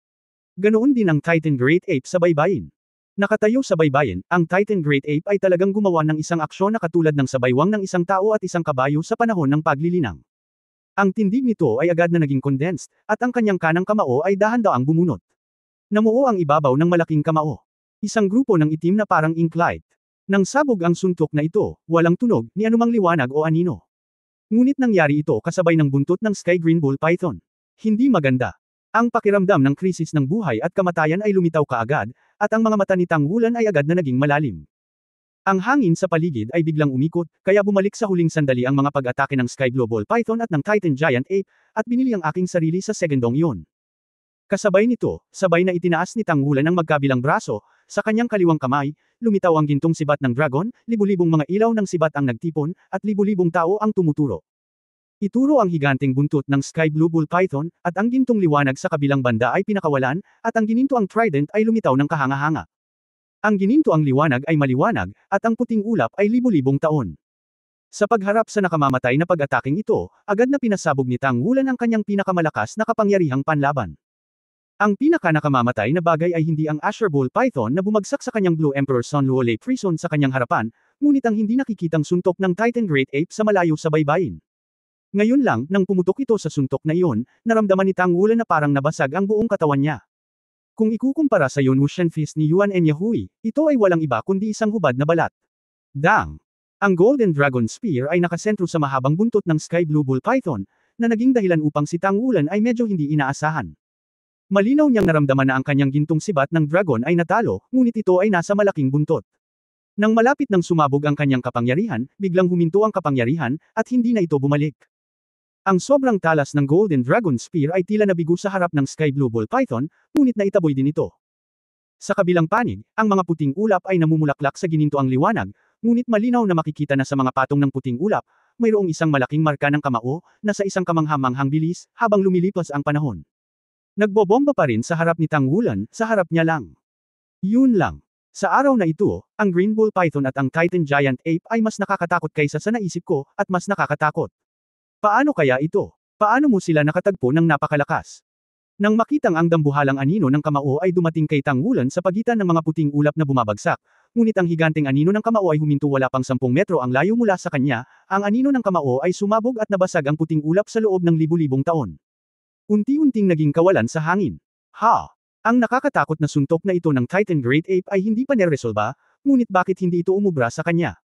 Ganoon din ang Titan Great Ape sa baybayin. Nakatayo sa baybayin, ang Titan Great Ape ay talagang gumawa ng isang aksyon na katulad ng sabaywang ng isang tao at isang kabayo sa panahon ng paglilinang. Ang tindig nito ay agad na naging condensed, at ang kanyang kanang kamao ay dahan-daang bumunot. Namuo ang ibabaw ng malaking kamao. Isang grupo ng itim na parang ink light. Nang sabog ang suntok na ito, walang tunog, ni anumang liwanag o anino. Ngunit nangyari ito kasabay ng buntot ng Sky Green Bull Python. Hindi maganda. Ang pakiramdam ng krisis ng buhay at kamatayan ay lumitaw kaagad, at ang mga mata ni Tang Wulan ay agad na naging malalim. Ang hangin sa paligid ay biglang umikot, kaya bumalik sa huling sandali ang mga pag-atake ng Sky Blue Ball Python at ng Titan Giant Ape, at binili ang aking sarili sa segundong iyon. Kasabay nito, sabay na itinaas ni Tang Wulan ang magkabilang braso, sa kanyang kaliwang kamay, lumitaw ang gintong sibat ng dragon, libu-libong mga ilaw ng sibat ang nagtipon, at libu-libong tao ang tumuturo. Ituro ang higanting buntot ng Sky Blue Bull Python, at ang gintong liwanag sa kabilang banda ay pinakawalan, at ang gininto ang trident ay lumitaw ng kahanga-hanga. Ang gininto ang liwanag ay maliwanag, at ang puting ulap ay libu-libong taon. Sa pagharap sa nakamamatay na pag-ataking ito, agad na pinasabog ni Tang Wulan ang kanyang pinakamalakas na kapangyarihang panlaban. Ang pinaka-nakamamatay na bagay ay hindi ang Azure Bull Python na bumagsak sa kanyang Blue Emperor Sun Luolei Prison sa kanyang harapan, ngunit ang hindi nakikitang suntok ng Titan Great Ape sa malayo sa baybayin. Ngayon lang, nang pumutok ito sa suntok na iyon, naramdaman ni Tang Wulan na parang nabasag ang buong katawan niya. Kung ikukumpara sa Yunwuxian Fist ni Yuan Enyahui, ito ay walang iba kundi isang hubad na balat. Dang! Ang Golden Dragon Spear ay nakasentro sa mahabang buntot ng Sky Blue Bull Python, na naging dahilan upang si Tang Wulan ay medyo hindi inaasahan. Malinaw niyang naramdaman na ang kanyang gintong sibat ng dragon ay natalo, ngunit ito ay nasa malaking buntot. Nang malapit nang sumabog ang kanyang kapangyarihan, biglang huminto ang kapangyarihan, at hindi na ito bumalik. Ang sobrang talas ng Golden Dragon Spear ay tila nabigo sa harap ng Sky Blue Bull Python, ngunit naitaboy din ito. Sa kabilang panig, ang mga puting ulap ay namumulaklak sa ginintoang liwanag, ngunit malinaw na makikita na sa mga patong ng puting ulap, mayroong isang malaking marka ng kamao, na sa isang kamanghamanghang bilis, habang lumilipas ang panahon. Nagbobomba pa rin sa harap ni Tang Wulan, sa harap niya lang. Yun lang. Sa araw na ito, ang Green Bull Python at ang Titan Giant Ape ay mas nakakatakot kaysa sa naisip ko, at mas nakakatakot. Paano kaya ito? Paano mo sila nakatagpo ng napakalakas? Nang makitang ang dambuhalang anino ng kamao ay dumating kay Tang Wulan sa pagitan ng mga puting ulap na bumabagsak, ngunit ang higanteng anino ng kamao ay huminto wala pang 10 metro ang layo mula sa kanya, ang anino ng kamao ay sumabog at nabasag ang puting ulap sa loob ng libu-libong taon. Unti-unting naging kawalan sa hangin. Ha! Ang nakakatakot na suntok na ito ng Titan Great Ape ay hindi pa neresolba, ngunit bakit hindi ito umubra sa kanya?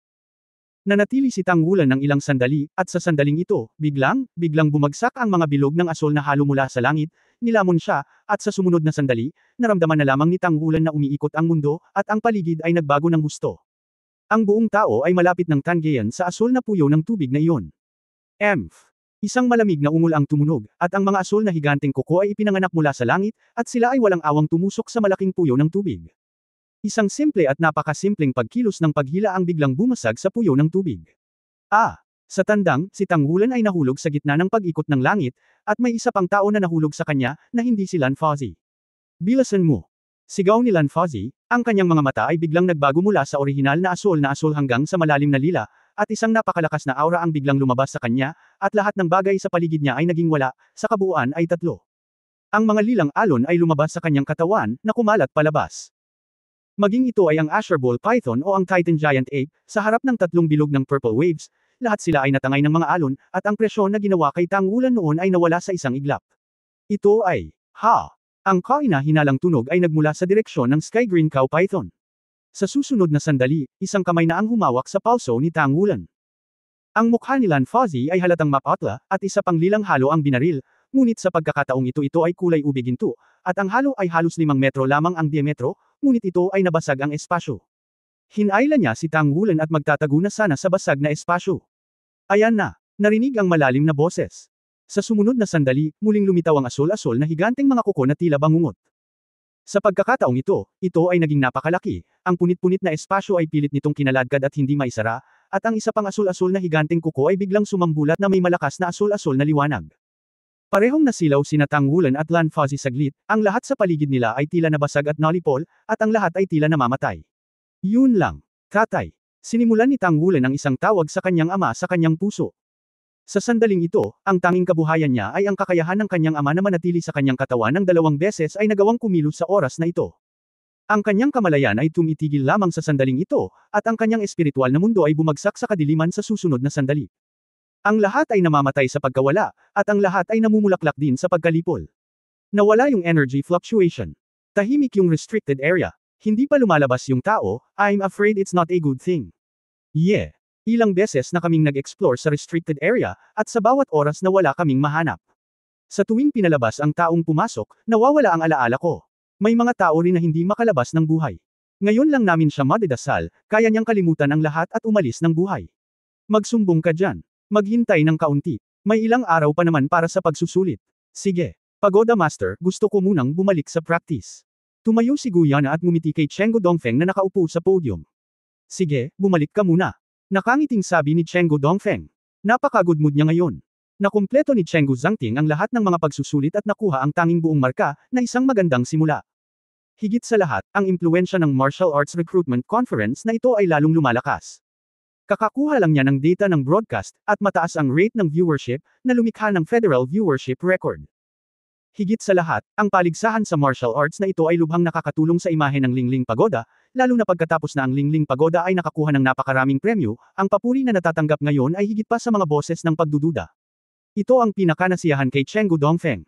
Nanatili si Tang Wulan ng ilang sandali, at sa sandaling ito, biglang bumagsak ang mga bilog ng asol na halo mula sa langit, nilamon siya, at sa sumunod na sandali, naramdaman na lamang ni Tang Wulan na umiikot ang mundo, at ang paligid ay nagbago ng husto. Ang buong tao ay malapit ng tangayan sa asol na puyo ng tubig na iyon. Emph! Isang malamig na ungol ang tumunog, at ang mga asol na higanteng kuko ay ipinanganak mula sa langit, at sila ay walang awang tumusok sa malaking puyo ng tubig. Isang simple at napakasimpleng pagkilos ng paghila ang biglang bumasag sa puyo ng tubig. Sa tandang, si Tang Wulan ay nahulog sa gitna ng pag-ikot ng langit, at may isa pang tao na nahulog sa kanya, na hindi si Lan Fozzie. Bilasan mo! Sigaw ni Lan Fozzie, ang kanyang mga mata ay biglang nagbago mula sa orihinal na asol hanggang sa malalim na lila, at isang napakalakas na aura ang biglang lumabas sa kanya, at lahat ng bagay sa paligid niya ay naging wala, sa kabuuan ay 3. Ang mga lilang alon ay lumabas sa kanyang katawan, na kumalat palabas. Maging ito ay ang Azure Bull Python o ang Titan Giant Ape, sa harap ng 3 bilog ng Purple Waves, lahat sila ay natangay ng mga alon, at ang presyon na ginawa kay Tang Wulan noon ay nawala sa isang iglap. Ito ay, Ang kahina-hinalang tunog ay nagmula sa direksyon ng Sky Green Cow Python. Sa susunod na sandali, isang kamay na ang humawak sa palso ni Tang Wulan. Ang mukha ni Lan Fozzie ay halatang mapatla, at isa pang lilang halo ang binaril, ngunit sa pagkakataong ito ay kulay ube ginto, at ang halo ay halos 5 metro lamang ang diametro, ngunit ito ay nabasag ang espasyo. Hinayla niya si Tang Wulan at magtatago na sana sa basag na espasyo. Ayan na, narinig ang malalim na boses. Sa sumunod na sandali, muling lumitaw ang asol-asol na higanteng mga kuko na tila bangungot. Sa pagkakataong ito ay naging napakalaki, ang punit-punit na espasyo ay pilit nitong kinaladkad at hindi maisara, at ang isa pang asol-asol na higanteng kuko ay biglang sumambulat na may malakas na asol-asol na liwanag. Parehong nasilaw sina Tang Wulan at Lan Fozzie saglit, ang lahat sa paligid nila ay tila nabasag at nalipol, at ang lahat ay tila namamatay. Yun lang. Tatay. Sinimulan ni Tang Wulan ang isang tawag sa kanyang ama sa kanyang puso. Sa sandaling ito, ang tanging kabuhayan niya ay ang kakayahan ng kanyang ama na manatili sa kanyang katawan ng 2 beses ay nagawang kumilos sa oras na ito. Ang kanyang kamalayan ay tumitigil lamang sa sandaling ito, at ang kanyang espiritual na mundo ay bumagsak sa kadiliman sa susunod na sandali. Ang lahat ay namamatay sa pagkawala, at ang lahat ay namumulaklak din sa pagkalipol. Nawala yung energy fluctuation. Tahimik yung restricted area. Hindi pa lumalabas yung tao, I'm afraid it's not a good thing. Yeah. Ilang beses na kaming nag-explore sa restricted area, at sa bawat oras na wala kaming mahanap. Sa tuwing pinalabas ang taong pumasok, nawawala ang alaala ko. May mga tao rin na hindi makalabas ng buhay. Ngayon lang namin siya madedasal, kaya niyang kalimutan ang lahat at umalis ng buhay. Magsumbong ka dyan. Maghintay ng kaunti. May ilang araw pa naman para sa pagsusulit. Sige. Pagoda Master, gusto ko munang bumalik sa practice. Tumayo si Guyana at ngumiti kay Chenggo Dongfeng na nakaupo sa podium. Sige, bumalik ka muna. Nakangiting sabi ni Chenggo Dongfeng. Napaka-good mood niya ngayon. Nakumpleto ni Chenggo Zhangting ang lahat ng mga pagsusulit at nakuha ang tanging buong marka, na isang magandang simula. Higit sa lahat, ang impluwensya ng Martial Arts Recruitment Conference na ito ay lalong lumalakas. Kakakuha lang niya ng data ng broadcast, at mataas ang rate ng viewership, na lumikha ng Federal Viewership Record. Higit sa lahat, ang paligsahan sa martial arts na ito ay lubhang nakakatulong sa imahe ng Lingling Pagoda, lalo na pagkatapos na ang Lingling Pagoda ay nakakuha ng napakaraming premyo, ang papuri na natatanggap ngayon ay higit pa sa mga boses ng pagdududa. Ito ang pinakanasiyahan kay Chenggu Dongfeng.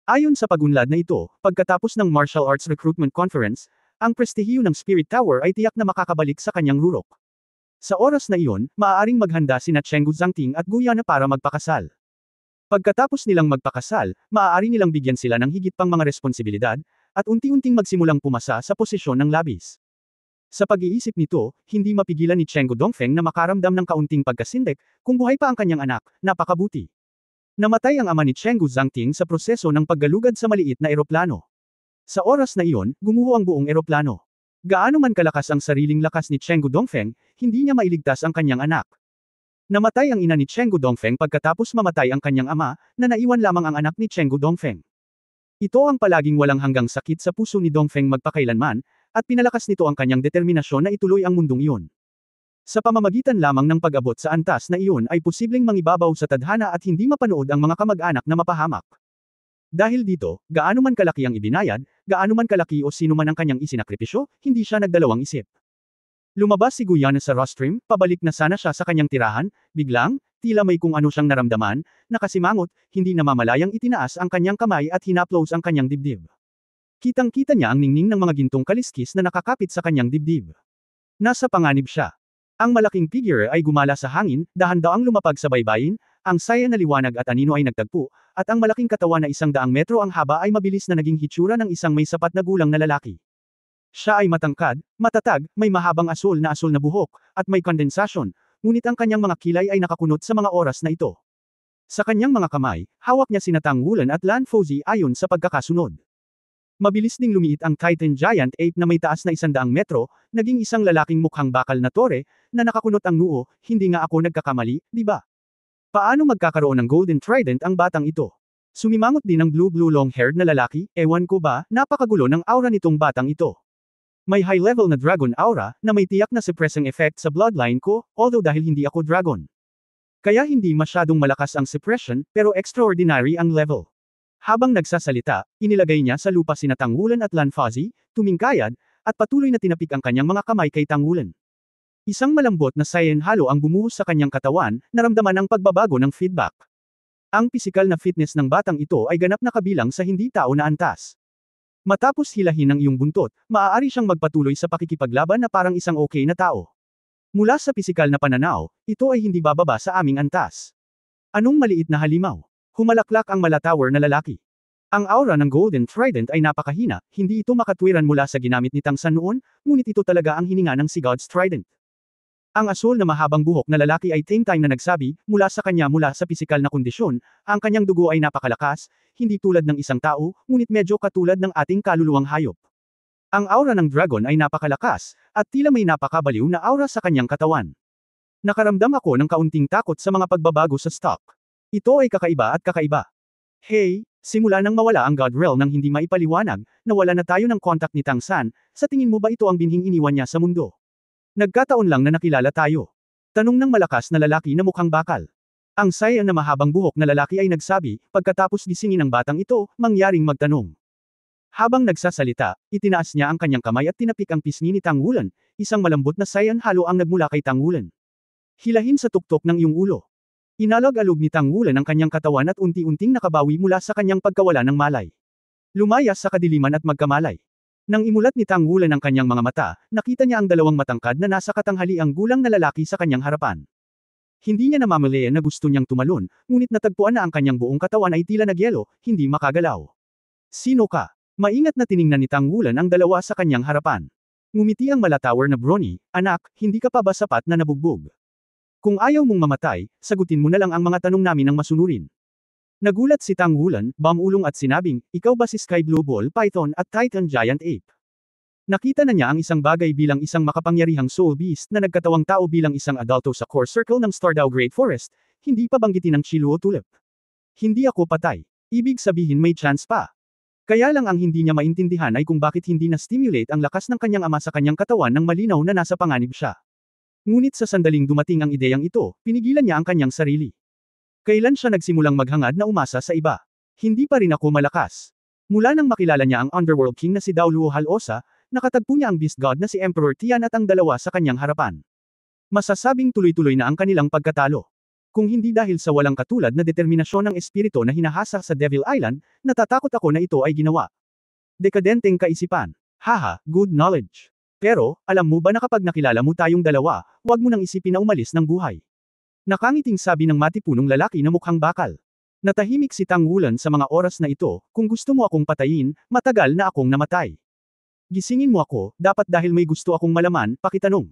Ayon sa pagunlad na ito, pagkatapos ng Martial Arts Recruitment Conference, ang prestihiyo ng Spirit Tower ay tiyak na makakabalik sa kanyang rurok. Sa oras na iyon, maaaring maghanda sina Chenggu Zhangting at Guyana para magpakasal. Pagkatapos nilang magpakasal, maaari nilang bigyan sila ng higit pang mga responsibilidad, at unti-unting magsimulang pumasa sa posisyon ng labis. Sa pag-iisip nito, hindi mapigilan ni Chenggu Dongfeng na makaramdam ng kaunting pagkasindek, kung buhay pa ang kanyang anak, napakabuti. Namatay ang ama ni Chenggu Zhangting sa proseso ng paggalugad sa maliit na eroplano. Sa oras na iyon, gumuho ang buong eroplano. Gaano man kalakas ang sariling lakas ni Chenggu Dongfeng, hindi niya mailigtas ang kanyang anak. Namatay ang ina ni Chenggu Dongfeng pagkatapos mamatay ang kanyang ama, na naiwan lamang ang anak ni Chenggu Dongfeng. Ito ang palaging walang hanggang sakit sa puso ni Dongfeng magpakailanman, at pinalakas nito ang kanyang determinasyon na ituloy ang mundong iyon. Sa pamamagitan lamang ng pag-abot sa antas na iyon ay posibleng mangibabaw sa tadhana at hindi mapanood ang mga kamag-anak na mapahamak. Dahil dito, gaano man kalaki ang ibinayad, gaano man kalaki o sino man ang kanyang isinakripisyo, hindi siya nagdalawang isip. Lumabas si Guyana sa rostrum, pabalik na sana siya sa kanyang tirahan, biglang, tila may kung ano siyang naramdaman, nakasimangot, hindi namamalayang itinaas ang kanyang kamay at hinaplos ang kanyang dibdib. Kitang-kita niya ang ningning ng mga gintong kaliskis na nakakapit sa kanyang dibdib. Nasa panganib siya. Ang malaking figure ay gumala sa hangin, dahan-daang lumapag sa baybayin, ang saya na liwanag at anino ay nagtagpo, at ang malaking katawan na 100 metro ang haba ay mabilis na naging hitsura ng isang may sapat na gulang na lalaki. Siya ay matangkad, matatag, may mahabang asul na buhok, at may kondensasyon, ngunit ang kanyang mga kilay ay nakakunot sa mga oras na ito. Sa kanyang mga kamay, hawak niya sina Tang Wulan at Lan Fozhi ayon sa pagkakasunod. Mabilis ding lumiit ang Titan Giant Ape na may taas na 100 metro, naging isang lalaking mukhang bakal na tore, na nakakunot ang noo, hindi nga ako nagkakamali, di ba? Paano magkakaroon ng Golden Trident ang batang ito? Sumimangot din ang blue long-haired na lalaki, ewan ko ba, napakagulo ng aura nitong batang ito. May high-level na dragon aura, na may tiyak na suppressing effect sa bloodline ko, although dahil hindi ako dragon. Kaya hindi masyadong malakas ang suppression, pero extraordinary ang level. Habang nagsasalita, inilagay niya sa lupa sina Tang Wulan at Lan Fozhi, tumingkayad, at patuloy na tinapik ang kanyang mga kamay kay Tang Wulan. Isang malambot na cyan halo ang bumuhos sa kanyang katawan, naramdaman ang pagbabago ng feedback. Ang pisikal na fitness ng batang ito ay ganap na kabilang sa hindi tao na antas. Matapos hilahin ang iyong buntot, maaari siyang magpatuloy sa pakikipaglaban na parang isang okay na tao. Mula sa pisikal na pananaw, ito ay hindi bababa sa aming antas. Anong maliit na halimaw? Humalaklak ang malatower na lalaki. Ang aura ng Golden Trident ay napakahina, hindi ito makatwiran mula sa ginamit ni Tang San noon, ngunit ito talaga ang hininga ng si God's Trident. Ang asul na mahabang buhok na lalaki ay same time na nagsabi, mula sa pisikal na kondisyon, ang kanyang dugo ay napakalakas, hindi tulad ng isang tao, ngunit medyo katulad ng ating kaluluwang hayop. Ang aura ng dragon ay napakalakas, at tila may napakabaliw na aura sa kanyang katawan. Nakaramdam ako ng kaunting takot sa mga pagbabago sa stock. Ito ay kakaiba at kakaiba. Hey, simula nang mawala ang God Realm nang hindi maipaliwanag, nawala na tayo ng contact ni Tang San, sa tingin mo ba ito ang binhing iniwan niya sa mundo? Nagkataon lang na nakilala tayo. Tanong ng malakas na lalaki na mukhang bakal. Ang saya na mahabang buhok na lalaki ay nagsabi, pagkatapos gisingin ng batang ito, mangyaring magtanong. Habang nagsasalita, itinaas niya ang kanyang kamay at tinapik ang pisngi ni Tang Wulan, isang malambot na cyan halo ang nagmula kay Tang Wulan. Hilahin sa tuktok ng iyong ulo. Inalog-alog ni Tang Wulan ang kanyang katawan at unti-unting nakabawi mula sa kanyang pagkawala ng malay. Lumayas sa kadiliman at magkamalay. Nang imulat ni Tang Wulan ang kanyang mga mata, nakita niya ang dalawang matangkad na nasa katanghaliang gulang na lalaki sa kanyang harapan. Hindi niya namamalayan na gusto niyang tumalon, ngunit natagpuan na ang kanyang buong katawan ay tila nagyelo, hindi makagalaw. Sino ka? Maingat na tiningnan ni Tang Wulan ang dalawa sa kanyang harapan. Ngumiti ang malatower na Brony, anak, hindi ka pa ba sapat na nabugbog? Kung ayaw mong mamatay, sagutin mo na lang ang mga tanong namin ng masunurin. Nagulat si Tang Wulan, bumulong at sinabing, ikaw ba si Sky Blue Ball Python at Titan Giant Ape? Nakita na niya ang isang bagay bilang isang makapangyarihang soul beast na nagkatawang tao bilang isang adulto sa core circle ng Stardew Great Forest, hindi pa banggitin ng Chiluo Tulip. Hindi ako patay. Ibig sabihin may chance pa. Kaya lang ang hindi niya maintindihan ay kung bakit hindi na-stimulate ang lakas ng kanyang ama sa kanyang katawan ng malinaw na nasa panganib siya. Ngunit sa sandaling dumating ang ideyang ito, pinigilan niya ang kanyang sarili. Kailan siya nagsimulang maghangad na umasa sa iba? Hindi pa rin ako malakas. Mula nang makilala niya ang Underworld King na si Dao Luo Halosa, nakatagpo niya ang Beast God na si Emperor Tian at ang dalawa sa kanyang harapan. Masasabing tuloy-tuloy na ang kanilang pagkatalo. Kung hindi dahil sa walang katulad na determinasyon ng espiritu na hinahasa sa Devil Island, natatakot ako na ito ay ginawa. Dekadenteng kaisipan. Haha, good knowledge. Pero, alam mo ba na kapag nakilala mo tayong dalawa, huwag mo nang isipin na umalis ng buhay. Nakangiting sabi ng matipunong lalaki na mukhang bakal. Natahimik si Tang Wulan sa mga oras na ito, kung gusto mo akong patayin, matagal na akong namatay. Gisingin mo ako, dapat dahil may gusto akong malaman, pakitanong.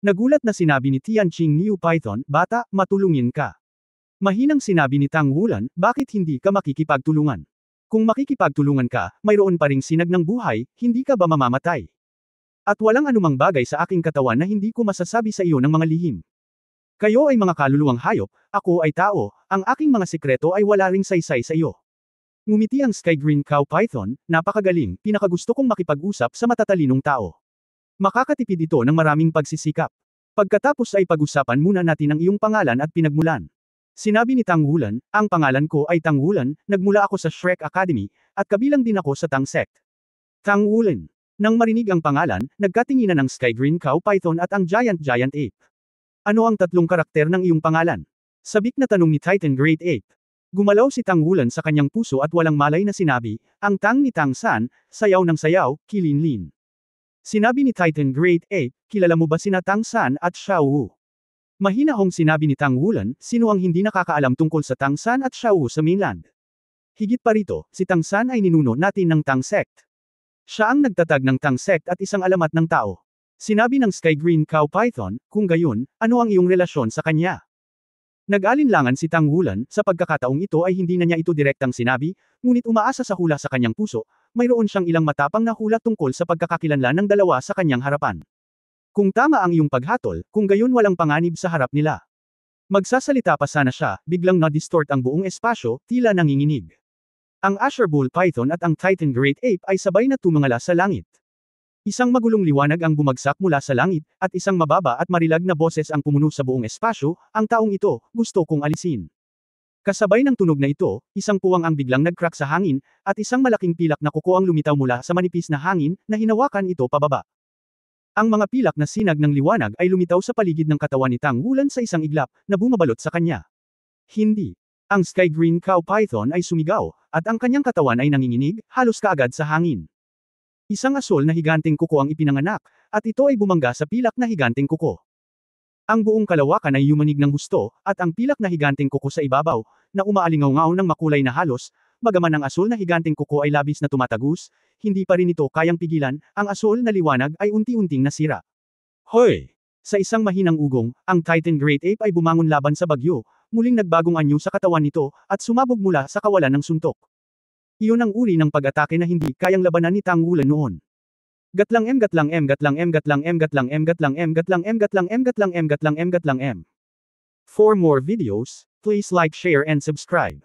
Nagulat na sinabi ni Tianqing Niu Python, bata, matulungin ka. Mahinang sinabi ni Tang Wulan, bakit hindi ka makikipagtulungan? Kung makikipagtulungan ka, mayroon pa ring sinag ng buhay, hindi ka ba mamamatay? At walang anumang bagay sa aking katawan na hindi ko masasabi sa iyo ng mga lihim. Kayo ay mga kaluluwang hayop, ako ay tao, ang aking mga sikreto ay wala ring saysay sa iyo. Ngumiti ang Sky Green Cow Python, napakagaling, pinakagusto kong makipag-usap sa matatalinong tao. Makakatipid ito ng maraming pagsisikap. Pagkatapos ay pag-usapan muna natin ang iyong pangalan at pinagmulan. Sinabi ni Tang Wulan, ang pangalan ko ay Tang Wulan, nagmula ako sa Shrek Academy, at kabilang din ako sa Tang Sect. Tang Wulan. Nang marinig ang pangalan, nagkatinginan ang Sky Green Cow Python at ang Giant Ape. Ano ang tatlong karakter ng iyong pangalan? Sabik na tanong ni Titan Great Ape. Gumalaw si Tang Wulan sa kanyang puso at walang malay na sinabi, ang Tang ni Tang San, sayaw ng sayaw, kilinlin. Sinabi ni Titan Great Ape, kilala mo ba sina Tang San at Xiao Wu? Mahinahong sinabi ni Tang Wulan, sino ang hindi nakakaalam tungkol sa Tang San at Xiao Wu sa mainland? Higit pa rito, si Tang San ay ninuno natin ng Tang Sect. Siya ang nagtatag ng Tang Sect at isang alamat ng tao. Sinabi ng Sky Green Cow Python, kung gayon, ano ang iyong relasyon sa kanya? Nag-alinlangan si Tang Wulan, sa pagkakataong ito ay hindi na niya ito direktang sinabi, ngunit umaasa sa hula sa kanyang puso, mayroon siyang ilang matapang na hula tungkol sa pagkakakilanlan ng dalawa sa kanyang harapan. Kung tama ang iyong paghatol, kung gayon walang panganib sa harap nila. Magsasalita pa sana siya, biglang na-distort ang buong espasyo, tila nanginginig. Ang Azure Bull Python at ang Titan Great Ape ay sabay na tumingala sa langit. Isang magulong liwanag ang bumagsak mula sa langit, at isang mababa at marilag na boses ang pumuno sa buong espasyo, ang taong ito, gusto kong alisin. Kasabay ng tunog na ito, isang puwang ang biglang nag-crack sa hangin, at isang malaking pilak na kuko ang lumitaw mula sa manipis na hangin, na hinawakan ito pababa. Ang mga pilak na sinag ng liwanag ay lumitaw sa paligid ng katawan ni Tang Wulan sa isang iglap, na bumabalot sa kanya. Hindi. Ang Sky Green Cow Python ay sumigaw, at ang kanyang katawan ay nanginginig, halos kaagad sa hangin. Isang asol na higanteng kuko ang ipinanganak, at ito ay bumangga sa pilak na higanteng kuko. Ang buong kalawakan ay yumanig ng husto, at ang pilak na higanteng kuko sa ibabaw, na umaalingaw-ngaw ng makulay na halos, bagaman ang asol na higanteng kuko ay labis na tumatagus, hindi pa rin ito kayang pigilan, ang asol na liwanag ay unti-unting nasira. Hoy! Sa isang mahinang ugong, ang Titan Great Ape ay bumangon laban sa bagyo, muling nagbagong anyo sa katawan nito, at sumabog mula sa kawalan ng suntok. Iyon ang uri ng pag-atake na hindi kayang labanan ni Tang Wulan noon. Gatlang M gatlang M gatlang M gatlang M gatlang M gatlang M gatlang M gatlang M gatlang M gatlang M gatlang M. For more videos, please like, share and subscribe.